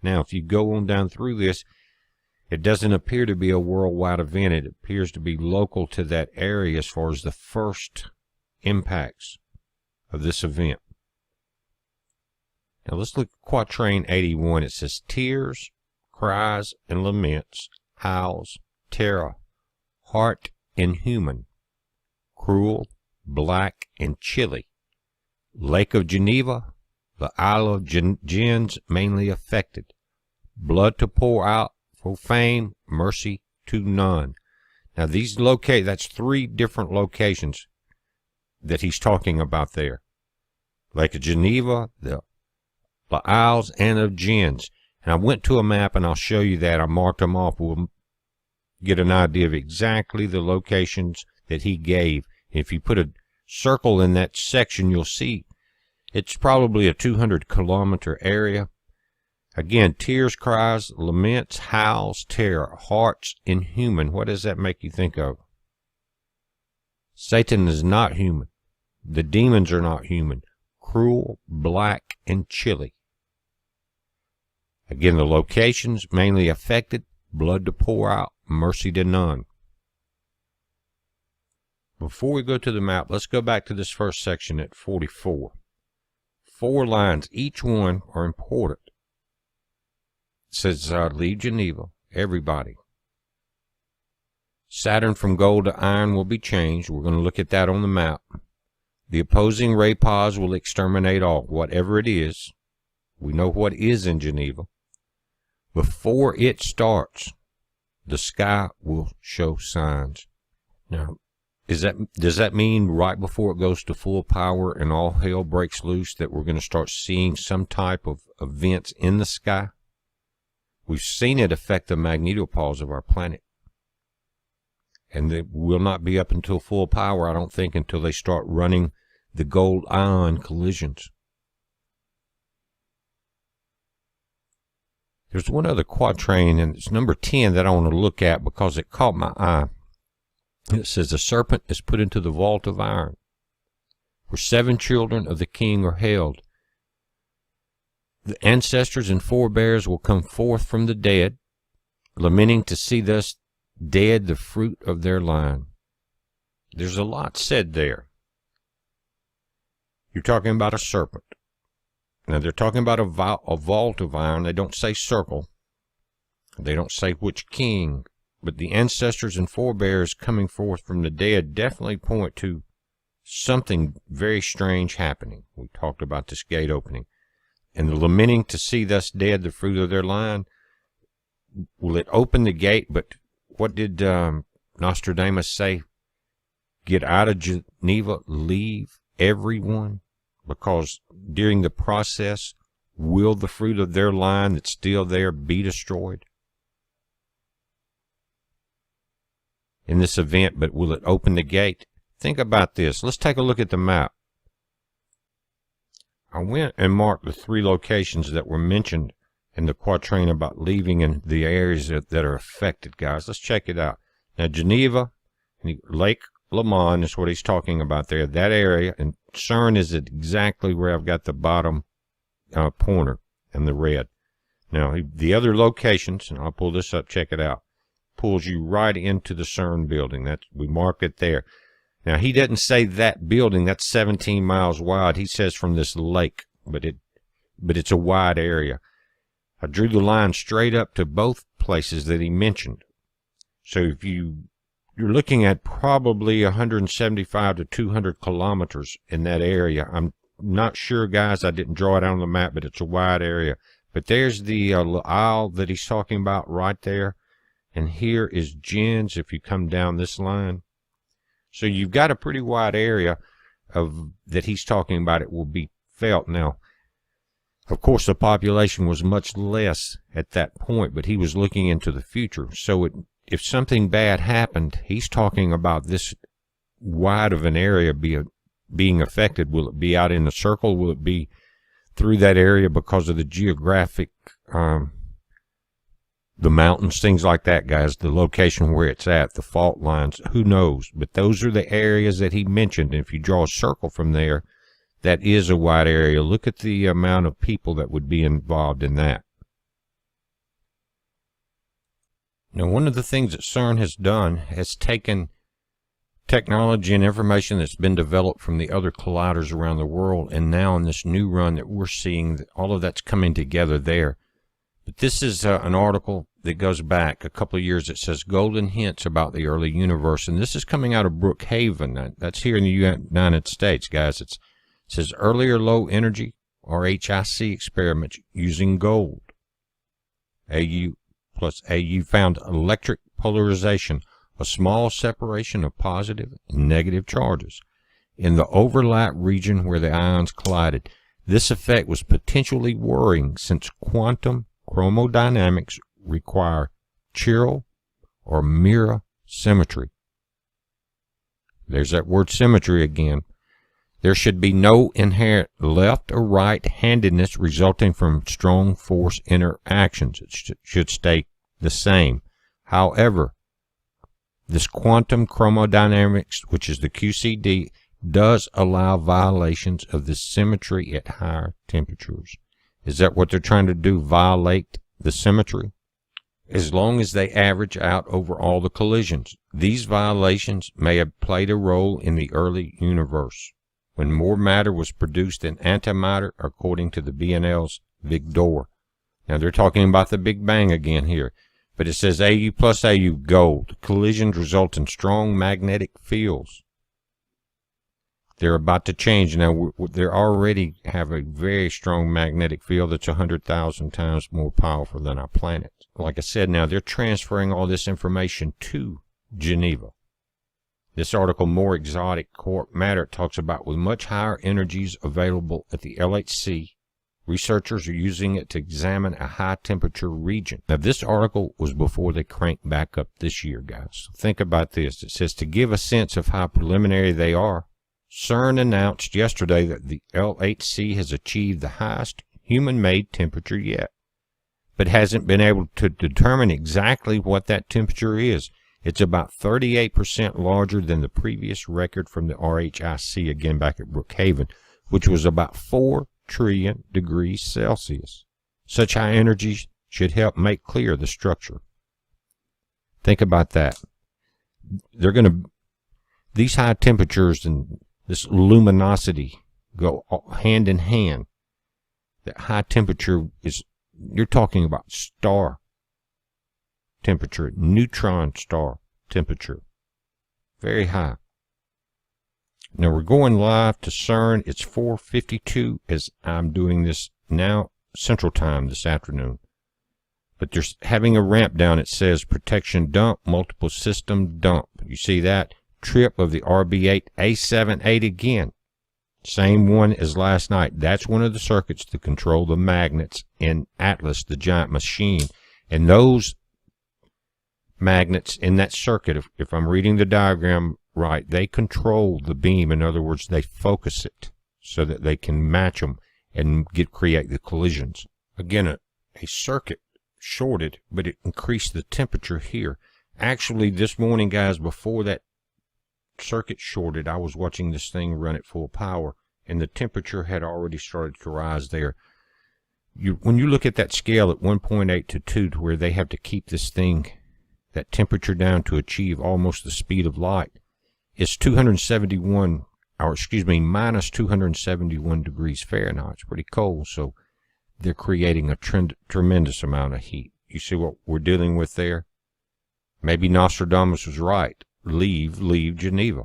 Now, if you go on down through this, it doesn't appear to be a worldwide event. It appears to be local to that area as far as the first impacts of this event. Now let's look at Quatrain 81. It says, tears, cries, and laments, howls, terror, heart inhuman, cruel, black, and chilly. Lake of Geneva, the Isle of Gins mainly affected. Blood to pour out, profane, mercy to none. Now these that's 3 different locations that he's talking about there. Lake of Geneva, the Isles, and of Gins. And I went to a map, and I'll show you that. I marked them off. We'll get an idea of exactly the locations that he gave. If you put a circle in that section, you'll see it's probably a 200-kilometer area. Again, tears, cries, laments, howls, terror, hearts inhuman. What does that make you think of? Satan is not human. The demons are not human. Cruel, black, and chilly. Again, the locations mainly affected, blood to pour out, mercy to none. Before we go to the map, let's go back to this first section at 44. 4 lines, each one are important. It says, leave Geneva, everybody. Saturn from gold to iron will be changed. We're going to look at that on the map. The opposing rapaz will exterminate all, whatever it is. We know what is in Geneva. Before it starts, the sky will show signs. Now, does that mean right before it goes to full power and all hell breaks loose that we're going to start seeing some type of events in the sky? We've seen it affect the magnetopoles of our planet. And they will not be up until full power, I don't think, until they start running the gold ion collisions. There's one other quatrain, and it's number 10, that I want to look at because it caught my eye. It says, the serpent is put into the vault of iron, where 7 children of the king are held. The ancestors and forebears will come forth from the dead, lamenting to see thus dead the fruit of their line. There's a lot said there. You're talking about a serpent. Now, they're talking about a vault of iron. They don't say circle. They don't say which king, but the ancestors and forebears coming forth from the dead definitely point to something very strange happening. We talked about this gate opening. And the lamenting to see thus dead the fruit of their line, will it open the gate? But what did Nostradamus say? Get out of Geneva, leave everyone, because during the process, will the fruit of their line that's still there be destroyed in this event? But will it open the gate? Think about this. Let's take a look at the map. I went and marked the 3 locations that were mentioned in the quatrain about leaving in the areas that are affected, guys. Let's check it out. Now, Geneva, Lake Le Mans is what he's talking about there, that area, and CERN is exactly where I've got the bottom pointer and the red. Now, the other locations, and I'll pull this up, check it out, pulls you right into the CERN building. We marked it there. Now, he doesn't say that building, that's 17 miles wide. He says from this lake, but it's a wide area. I drew the line straight up to both places that he mentioned. So if you're looking at probably 175 to 200 kilometers in that area. I'm not sure, guys. I didn't draw it out on the map, but it's a wide area. But there's the isle that he's talking about right there. And here is Gens if you come down this line. So you've got a pretty wide area that he's talking about. It will be felt. Now, of course, the population was much less at that point, but he was looking into the future. So if something bad happened, he's talking about this wide of an area being affected. Will it be out in the circle? Will it be through that area because of the geographic, the mountains, things like that, guys, the location where it's at, the fault lines, who knows? But those are the areas that he mentioned. And if you draw a circle from there, that is a wide area. Look at the amount of people that would be involved in that. Now, one of the things that CERN has done has taken technology and information that's been developed from the other colliders around the world, and now in this new run that we're seeing, all of that's coming together there. But this is an article that goes back a couple of years that says Golden Hints About the Early Universe, and this is coming out of Brookhaven. That's here in the United States, guys. It says earlier low energy or HIC experiments using gold. AU plus AU found electric polarization, a small separation of positive and negative charges in the overlap region where the ions collided. This effect was potentially worrying since quantum chromodynamics require chiral or mirror symmetry. There's that word symmetry again. There should be no inherent left or right handedness resulting from strong force interactions. It should stay the same. However, this quantum chromodynamics, which is the QCD, does allow violations of the symmetry at higher temperatures. Is that what they're trying to do, violate the symmetry? As long as they average out over all the collisions. These violations may have played a role in the early universe, when more matter was produced than antimatter, according to the BNL's Vigdor. Now they're talking about the Big Bang again here, but it says AU plus AU gold. Collisions result in strong magnetic fields. They're about to change. Now, they already have a very strong magnetic field that's 100,000 times more powerful than our planet. Like I said, now they're transferring all this information to Geneva. This article, More Exotic Quark Matter, talks about with much higher energies available at the LHC, researchers are using it to examine a high temperature region. Now, this article was before they cranked back up this year, guys. So think about this. It says, to give a sense of how preliminary they are, CERN announced yesterday that the LHC has achieved the highest human-made temperature yet, but hasn't been able to determine exactly what that temperature is. It's about 38% larger than the previous record from the RHIC, again back at Brookhaven, which was about 4 trillion degrees Celsius. Such high energy should help make clear the structure. Think about that. These high temperatures and this luminosity go hand in hand. That high temperature you're talking about star temperature, neutron star temperature. Very high. Now we're going live to CERN. It's 4:52 as I'm doing this now, Central Time this afternoon. But they're having a ramp down. It says protection dump, multiple system dump. You see that? Trip of the RB8 A78 again. Same one as last night. That's one of the circuits to control the magnets in Atlas, the giant machine. And those magnets in that circuit, if I'm reading the diagram right, they control the beam. In other words, they focus it so that they can match them and create the collisions. Again, a circuit shorted, but it increased the temperature here. Actually, this morning, guys, before that circuit shorted, I was watching this thing run at full power, and the temperature had already started to rise there. When you look at that scale at 1.8 to 2, to where they have to keep this thing, that temperature down to achieve almost the speed of light, it's minus 271 degrees Fahrenheit. It's pretty cold, so they're creating a tremendous amount of heat. You see what we're dealing with there? Maybe Nostradamus was right. Leave Geneva.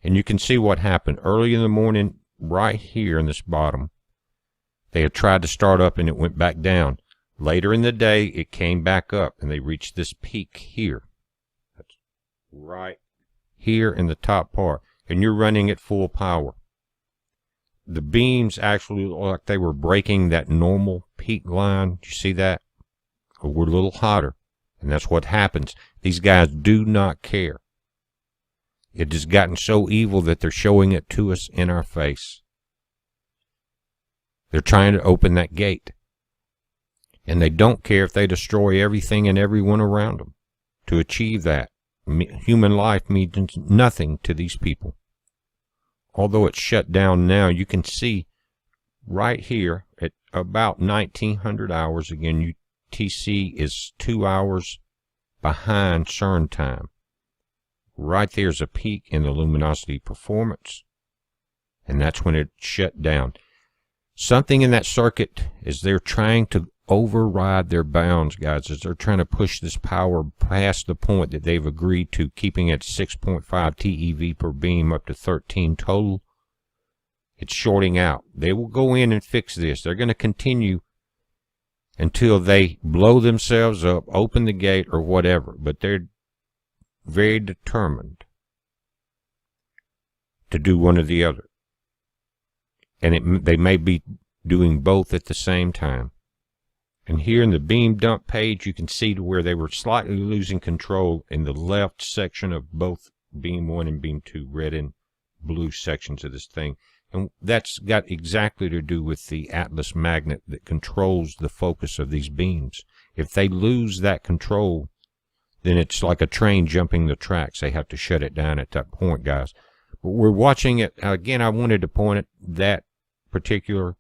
And you can see what happened early in the morning right here in this bottom. They had tried to start up and it went back down. Later in the day, it came back up and they reached this peak here. That's right here in the top part. And you're running at full power. The beams actually look like they were breaking that normal peak line. You see that? We're a little hotter. And that's what happens. These guys do not care. It has gotten so evil that they're showing it to us in our face. They're trying to open that gate. And they don't care if they destroy everything and everyone around them to achieve that. Human life means nothing to these people. Although it's shut down now, you can see right here at about 1900 hours, again, UTC is 2 hours behind CERN time. Right there's a peak in the luminosity performance, and that's when it shut down. Something in that circuit is they're trying to override their bounds, guys, as they're trying to push this power past the point that they've agreed to, keeping it 6.5 TeV per beam up to 13 total. It's shorting out. They will go in and fix this. They're going to continue until they blow themselves up, open the gate, or whatever. But they're very determined to do one or the other. And they may be doing both at the same time. And here in the beam dump page, you can see to where they were slightly losing control in the left section of both beam 1 and beam 2, red and blue sections of this thing. And that's got exactly to do with the Atlas magnet that controls the focus of these beams. If they lose that control, then it's like a train jumping the tracks. They have to shut it down at that point, guys. But we're watching it. Again, I wanted to point at that particular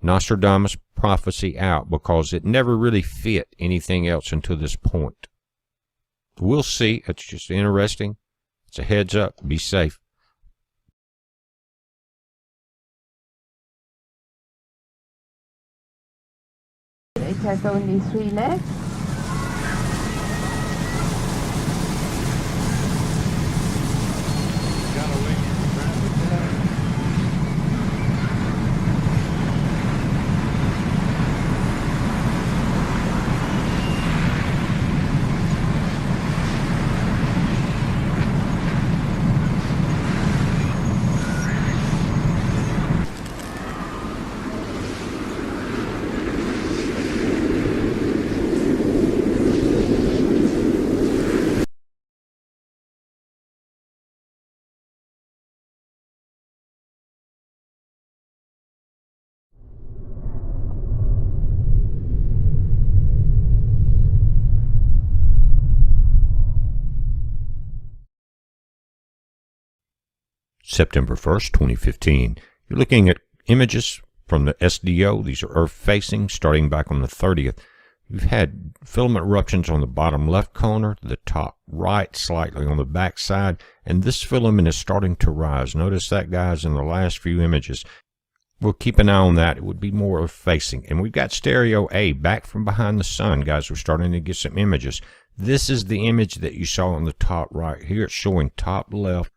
Nostradamus prophecy out because it never really fit anything else until this point. We'll see. It's just interesting. It's a heads up. Be safe. It has only 3 legs. September 1st, 2015. You're looking at images from the SDO. These are Earth-facing, starting back on the 30th. You've had filament eruptions on the bottom left corner, the top right, slightly on the back side, and this filament is starting to rise. Notice that, guys, in the last few images. we'll keep an eye on that. It would be more Earth facing. And we've got stereo A back from behind the sun, guys. We're starting to get some images. This is the image that you saw on the top right here. It's showing top left.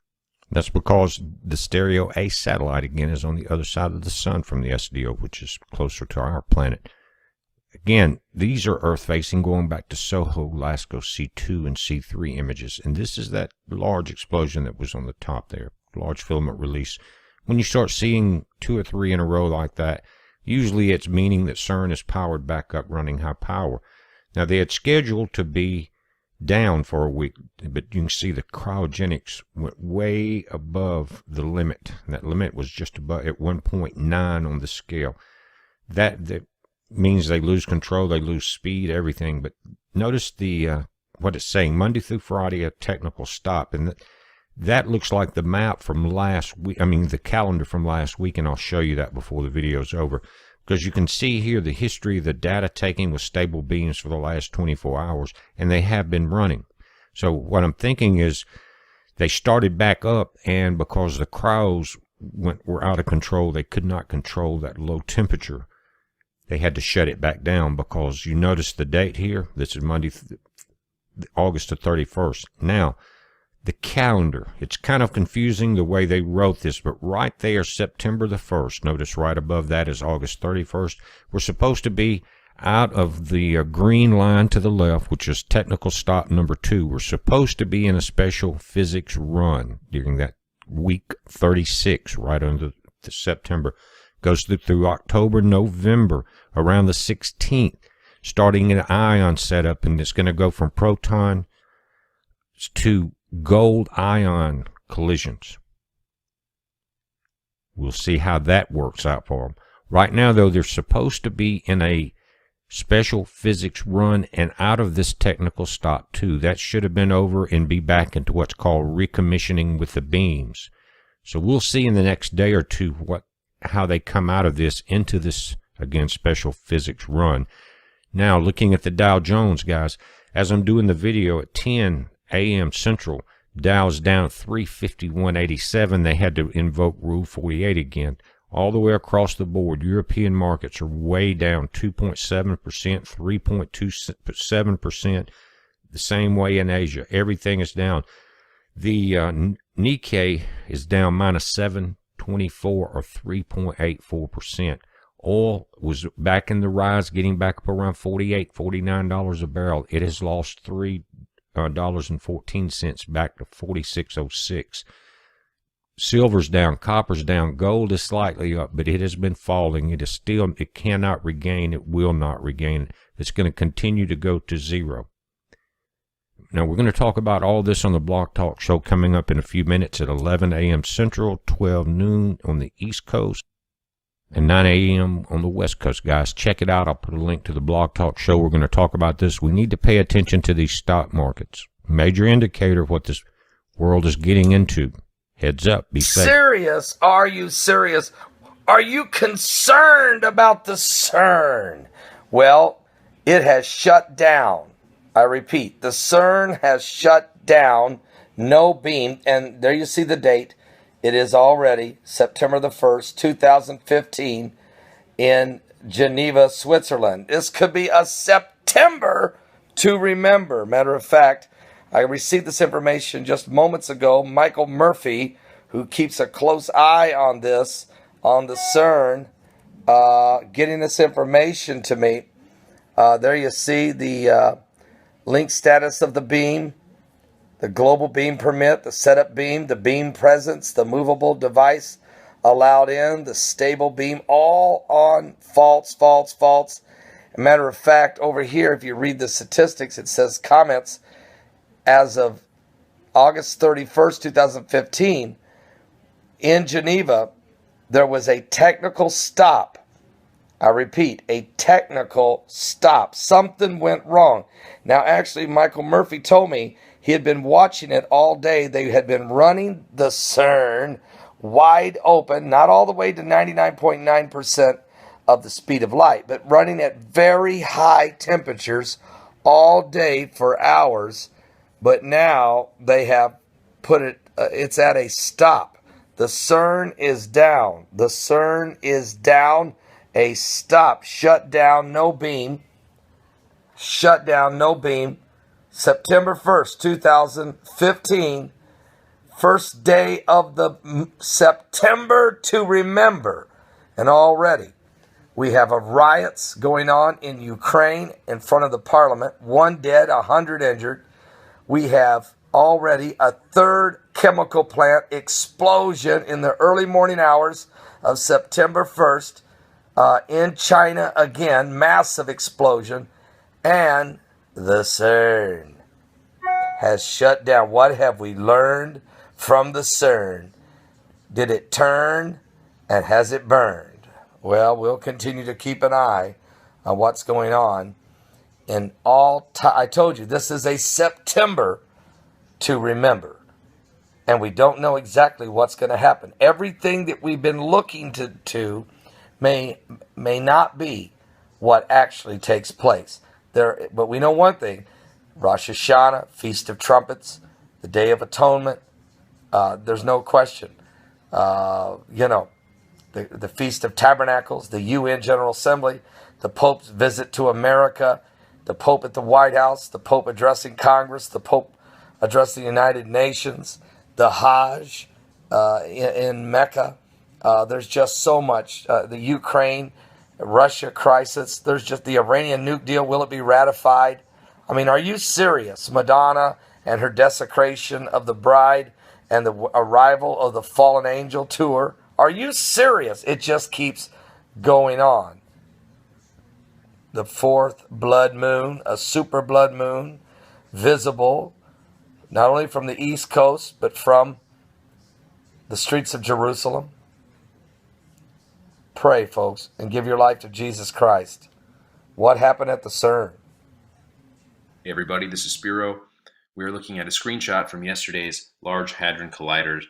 That's because the stereo A satellite, again, is on the other side of the sun from the SDO, which is closer to our planet. Again, these are Earth-facing, going back to SOHO, LASCO C2 and C3 images. And this is that large explosion that was on the top there, large filament release. When you start seeing 2 or 3 in a row like that, usually it's meaning that CERN is powered back up, running high power. Now, they had scheduled to be down for a week, but you can see the cryogenics went way above the limit. That limit was just above at 1.9 on the scale. That means they lose control, they lose speed, everything. But notice the what it's saying: Monday through Friday, a technical stop, and that looks like the map from last week. I mean, the calendar from last week, and I'll show you that before the video's over. Because you can see here the history of the data taking with stable beams for the last 24 hours, and they have been running. So what I'm thinking is they started back up, and because the cryos were out of control, they could not control that low temperature. They had to shut it back down, because you notice the date here. This is Monday, August the 31st. Now, the calendar, it's kind of confusing the way they wrote this, but right there, September the 1st, notice right above that is August 31st. We're supposed to be out of the green line to the left, which is technical stop number 2. We're supposed to be in a special physics run during that week 36, right under the September. Goes through October, November, around the 16th, starting an ion setup, and it's going to go from proton to gold ion collisions. We'll see how that works out for them. Right now, though, they're supposed to be in a special physics run and out of this technical stop, too. That should have been over and be back into what's called recommissioning with the beams. So we'll see in the next day or two how they come out of this into this, again, special physics run. Now, looking at the Dow Jones, guys, as I'm doing the video at 10 a.m. Central, Dow's down 351.87. They had to invoke Rule 48 again. All the way across the board, European markets are way down 2.7%, 3.27%. The same way in Asia. Everything is down. The Nikkei is down minus 724 or 3.84%. Oil was back in the rise, getting back up around $48, $49 a barrel. It has lost $3.14 back to 46.06. Silver's down, copper's down, gold is slightly up, but it has been falling. It cannot regain, it will not regain. It's going to continue to go to zero. Now, we're going to talk about all this on the Blog Talk Show coming up in a few minutes at 11 a.m. Central, 12 noon on the East Coast, and 9 a.m. on the West Coast, guys. Check it out. I'll put a link to the Blog Talk Show. We're going to talk about this. We need to pay attention to these stock markets. Major indicator of what this world is getting into. Heads up. Be safe. Serious? Are you serious? Are you concerned about the CERN? Well, it has shut down. I repeat, the CERN has shut down. No beam. And there you see the date. It is already September the 1st, 2015 in Geneva, Switzerland. This could be a September to remember. Matter of fact, I received this information just moments ago. Michael Murphy, who keeps a close eye on this, on the CERN, getting this information to me. There you see the link status of the beam. The global beam permit, the setup beam, the beam presence, the movable device allowed in, the stable beam, all on false. As a matter of fact, over here, if you read the statistics, it says comments as of August 31st, 2015, in Geneva, there was a technical stop. I repeat, a technical stop. Something went wrong. Now, actually, Michael Murphy told me he had been watching it all day. They had been running the CERN wide open, not all the way to 99.9% of the speed of light, but running at very high temperatures all day for hours. But now they have put it, it's at a stop. The CERN is down. The CERN is down. A stop, shut down, no beam. Shut down, no beam. September 1st, 2015. First day of the September to remember. And already we have riots going on in Ukraine in front of the parliament. 1 dead, 100 injured. We have already a third chemical plant explosion in the early morning hours of September 1st in China again. Massive explosion. And the CERN has shut down. What have we learned from the CERN? Did it turn and has it burned? Well, we'll continue to keep an eye on what's going on. In I told you, this is a September to remember. And we don't know exactly what's going to happen. Everything that we've been looking to may not be what actually takes place. But we know one thing. Rosh Hashanah, Feast of Trumpets, the Day of Atonement, there's no question. The Feast of Tabernacles, the UN General Assembly, the Pope's visit to America, the Pope at the White House, the Pope addressing Congress, the Pope addressing the United Nations, the Hajj in Mecca. There's just so much. The Ukraine, Russia crisis. There's just the Iranian nuke deal. Will it be ratified? I mean, are you serious? Madonna and her desecration of the bride and the arrival of the fallen angel tour. Are you serious? It just keeps going on. The fourth blood moon, a super blood moon, visible not only from the East Coast, but from the streets of Jerusalem. Pray, folks, and give your life to Jesus Christ. What happened at the CERN? Hey everybody, this is Spiro. We're looking at a screenshot from yesterday's Large Hadron Collider,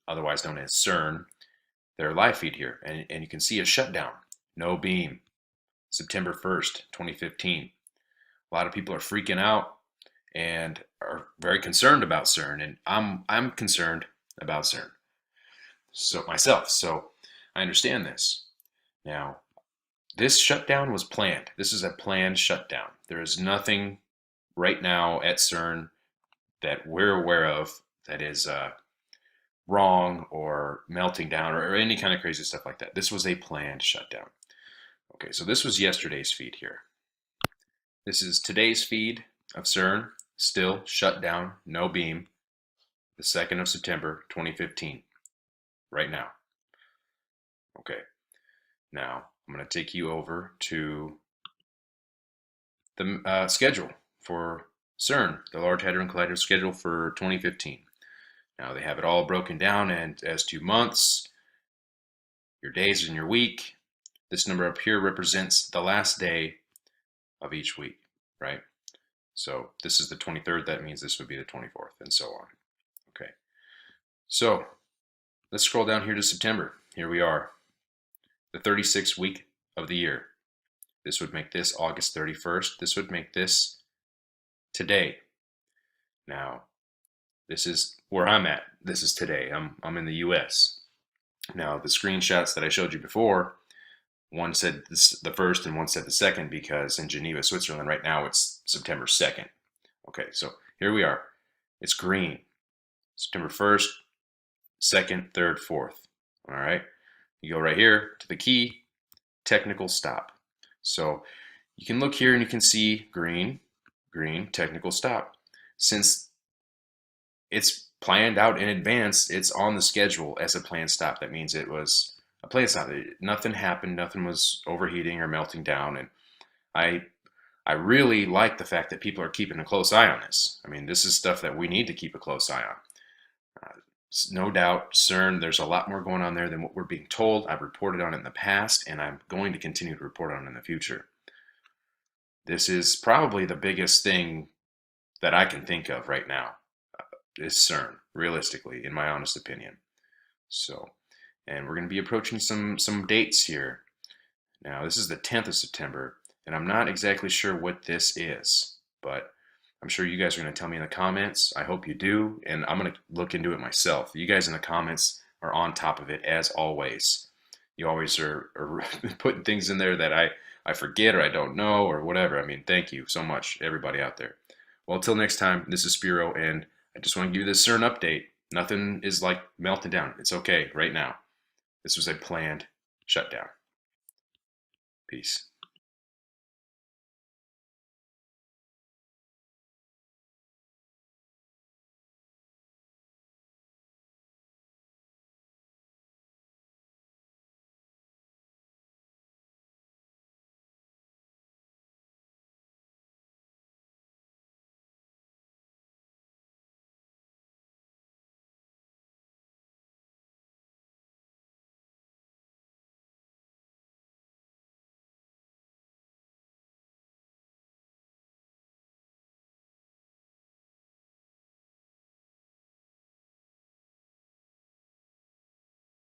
otherwise known as CERN. Their live feed here, and you can see a shutdown, no beam, September 1st, 2015. A lot of people are freaking out and are very concerned about CERN, and I'm concerned about CERN. So I understand this. Now, this shutdown was planned. This is a planned shutdown. There is nothing right now at CERN that we're aware of that is wrong or melting down or any kind of crazy stuff like that. This was a planned shutdown. Okay, so this was yesterday's feed here. This is today's feed of CERN, still shut down, no beam, the 2nd of September, 2015, right now. Okay, now I'm going to take you over to the schedule for CERN, the Large Hadron Collider schedule for 2015. Now they have it all broken down and as to months, your days and your week. This number up here represents the last day of each week, right? So this is the 23rd, that means this would be the 24th, and so on. Okay, so let's scroll down here to September. Here we are, the 36th week of the year. This would make this August 31st. This would make this today. Now, this is where I'm at. This is today. I'm in the US. Now, the screenshots that I showed you before, one said the 1st and one said the 2nd because in Geneva, Switzerland right now it's September 2nd. Okay, so here we are. It's green. September 1st, 2nd, 3rd, 4th. All right. You go right here to the key, technical stop. So you can look here and you can see green, green, technical stop. Since it's planned out in advance, it's on the schedule as a planned stop. That means it was a planned stop. Nothing happened, nothing was overheating or melting down. And I really like the fact that people are keeping a close eye on this. I mean, this is stuff that we need to keep a close eye on. No doubt, CERN, there's a lot more going on there than what we're being told. I've reported on it in the past, and I'm going to continue to report on it in the future. This is probably the biggest thing that I can think of right now, is CERN, realistically, in my honest opinion. So, and we're going to be approaching some dates here. Now, this is the 10th of September, and I'm not exactly sure what this is, but I'm sure you guys are going to tell me in the comments. I hope you do, and I'm going to look into it myself. You guys in the comments, are on top of it as always. You always are putting things in there that I forget or I don't know or whatever. I mean, thank you so much, everybody out there. Well, until next time, this is Spiro, and I just want to give you this CERN update. Nothing is like melting down. It's okay right now. This was a planned shutdown. Peace.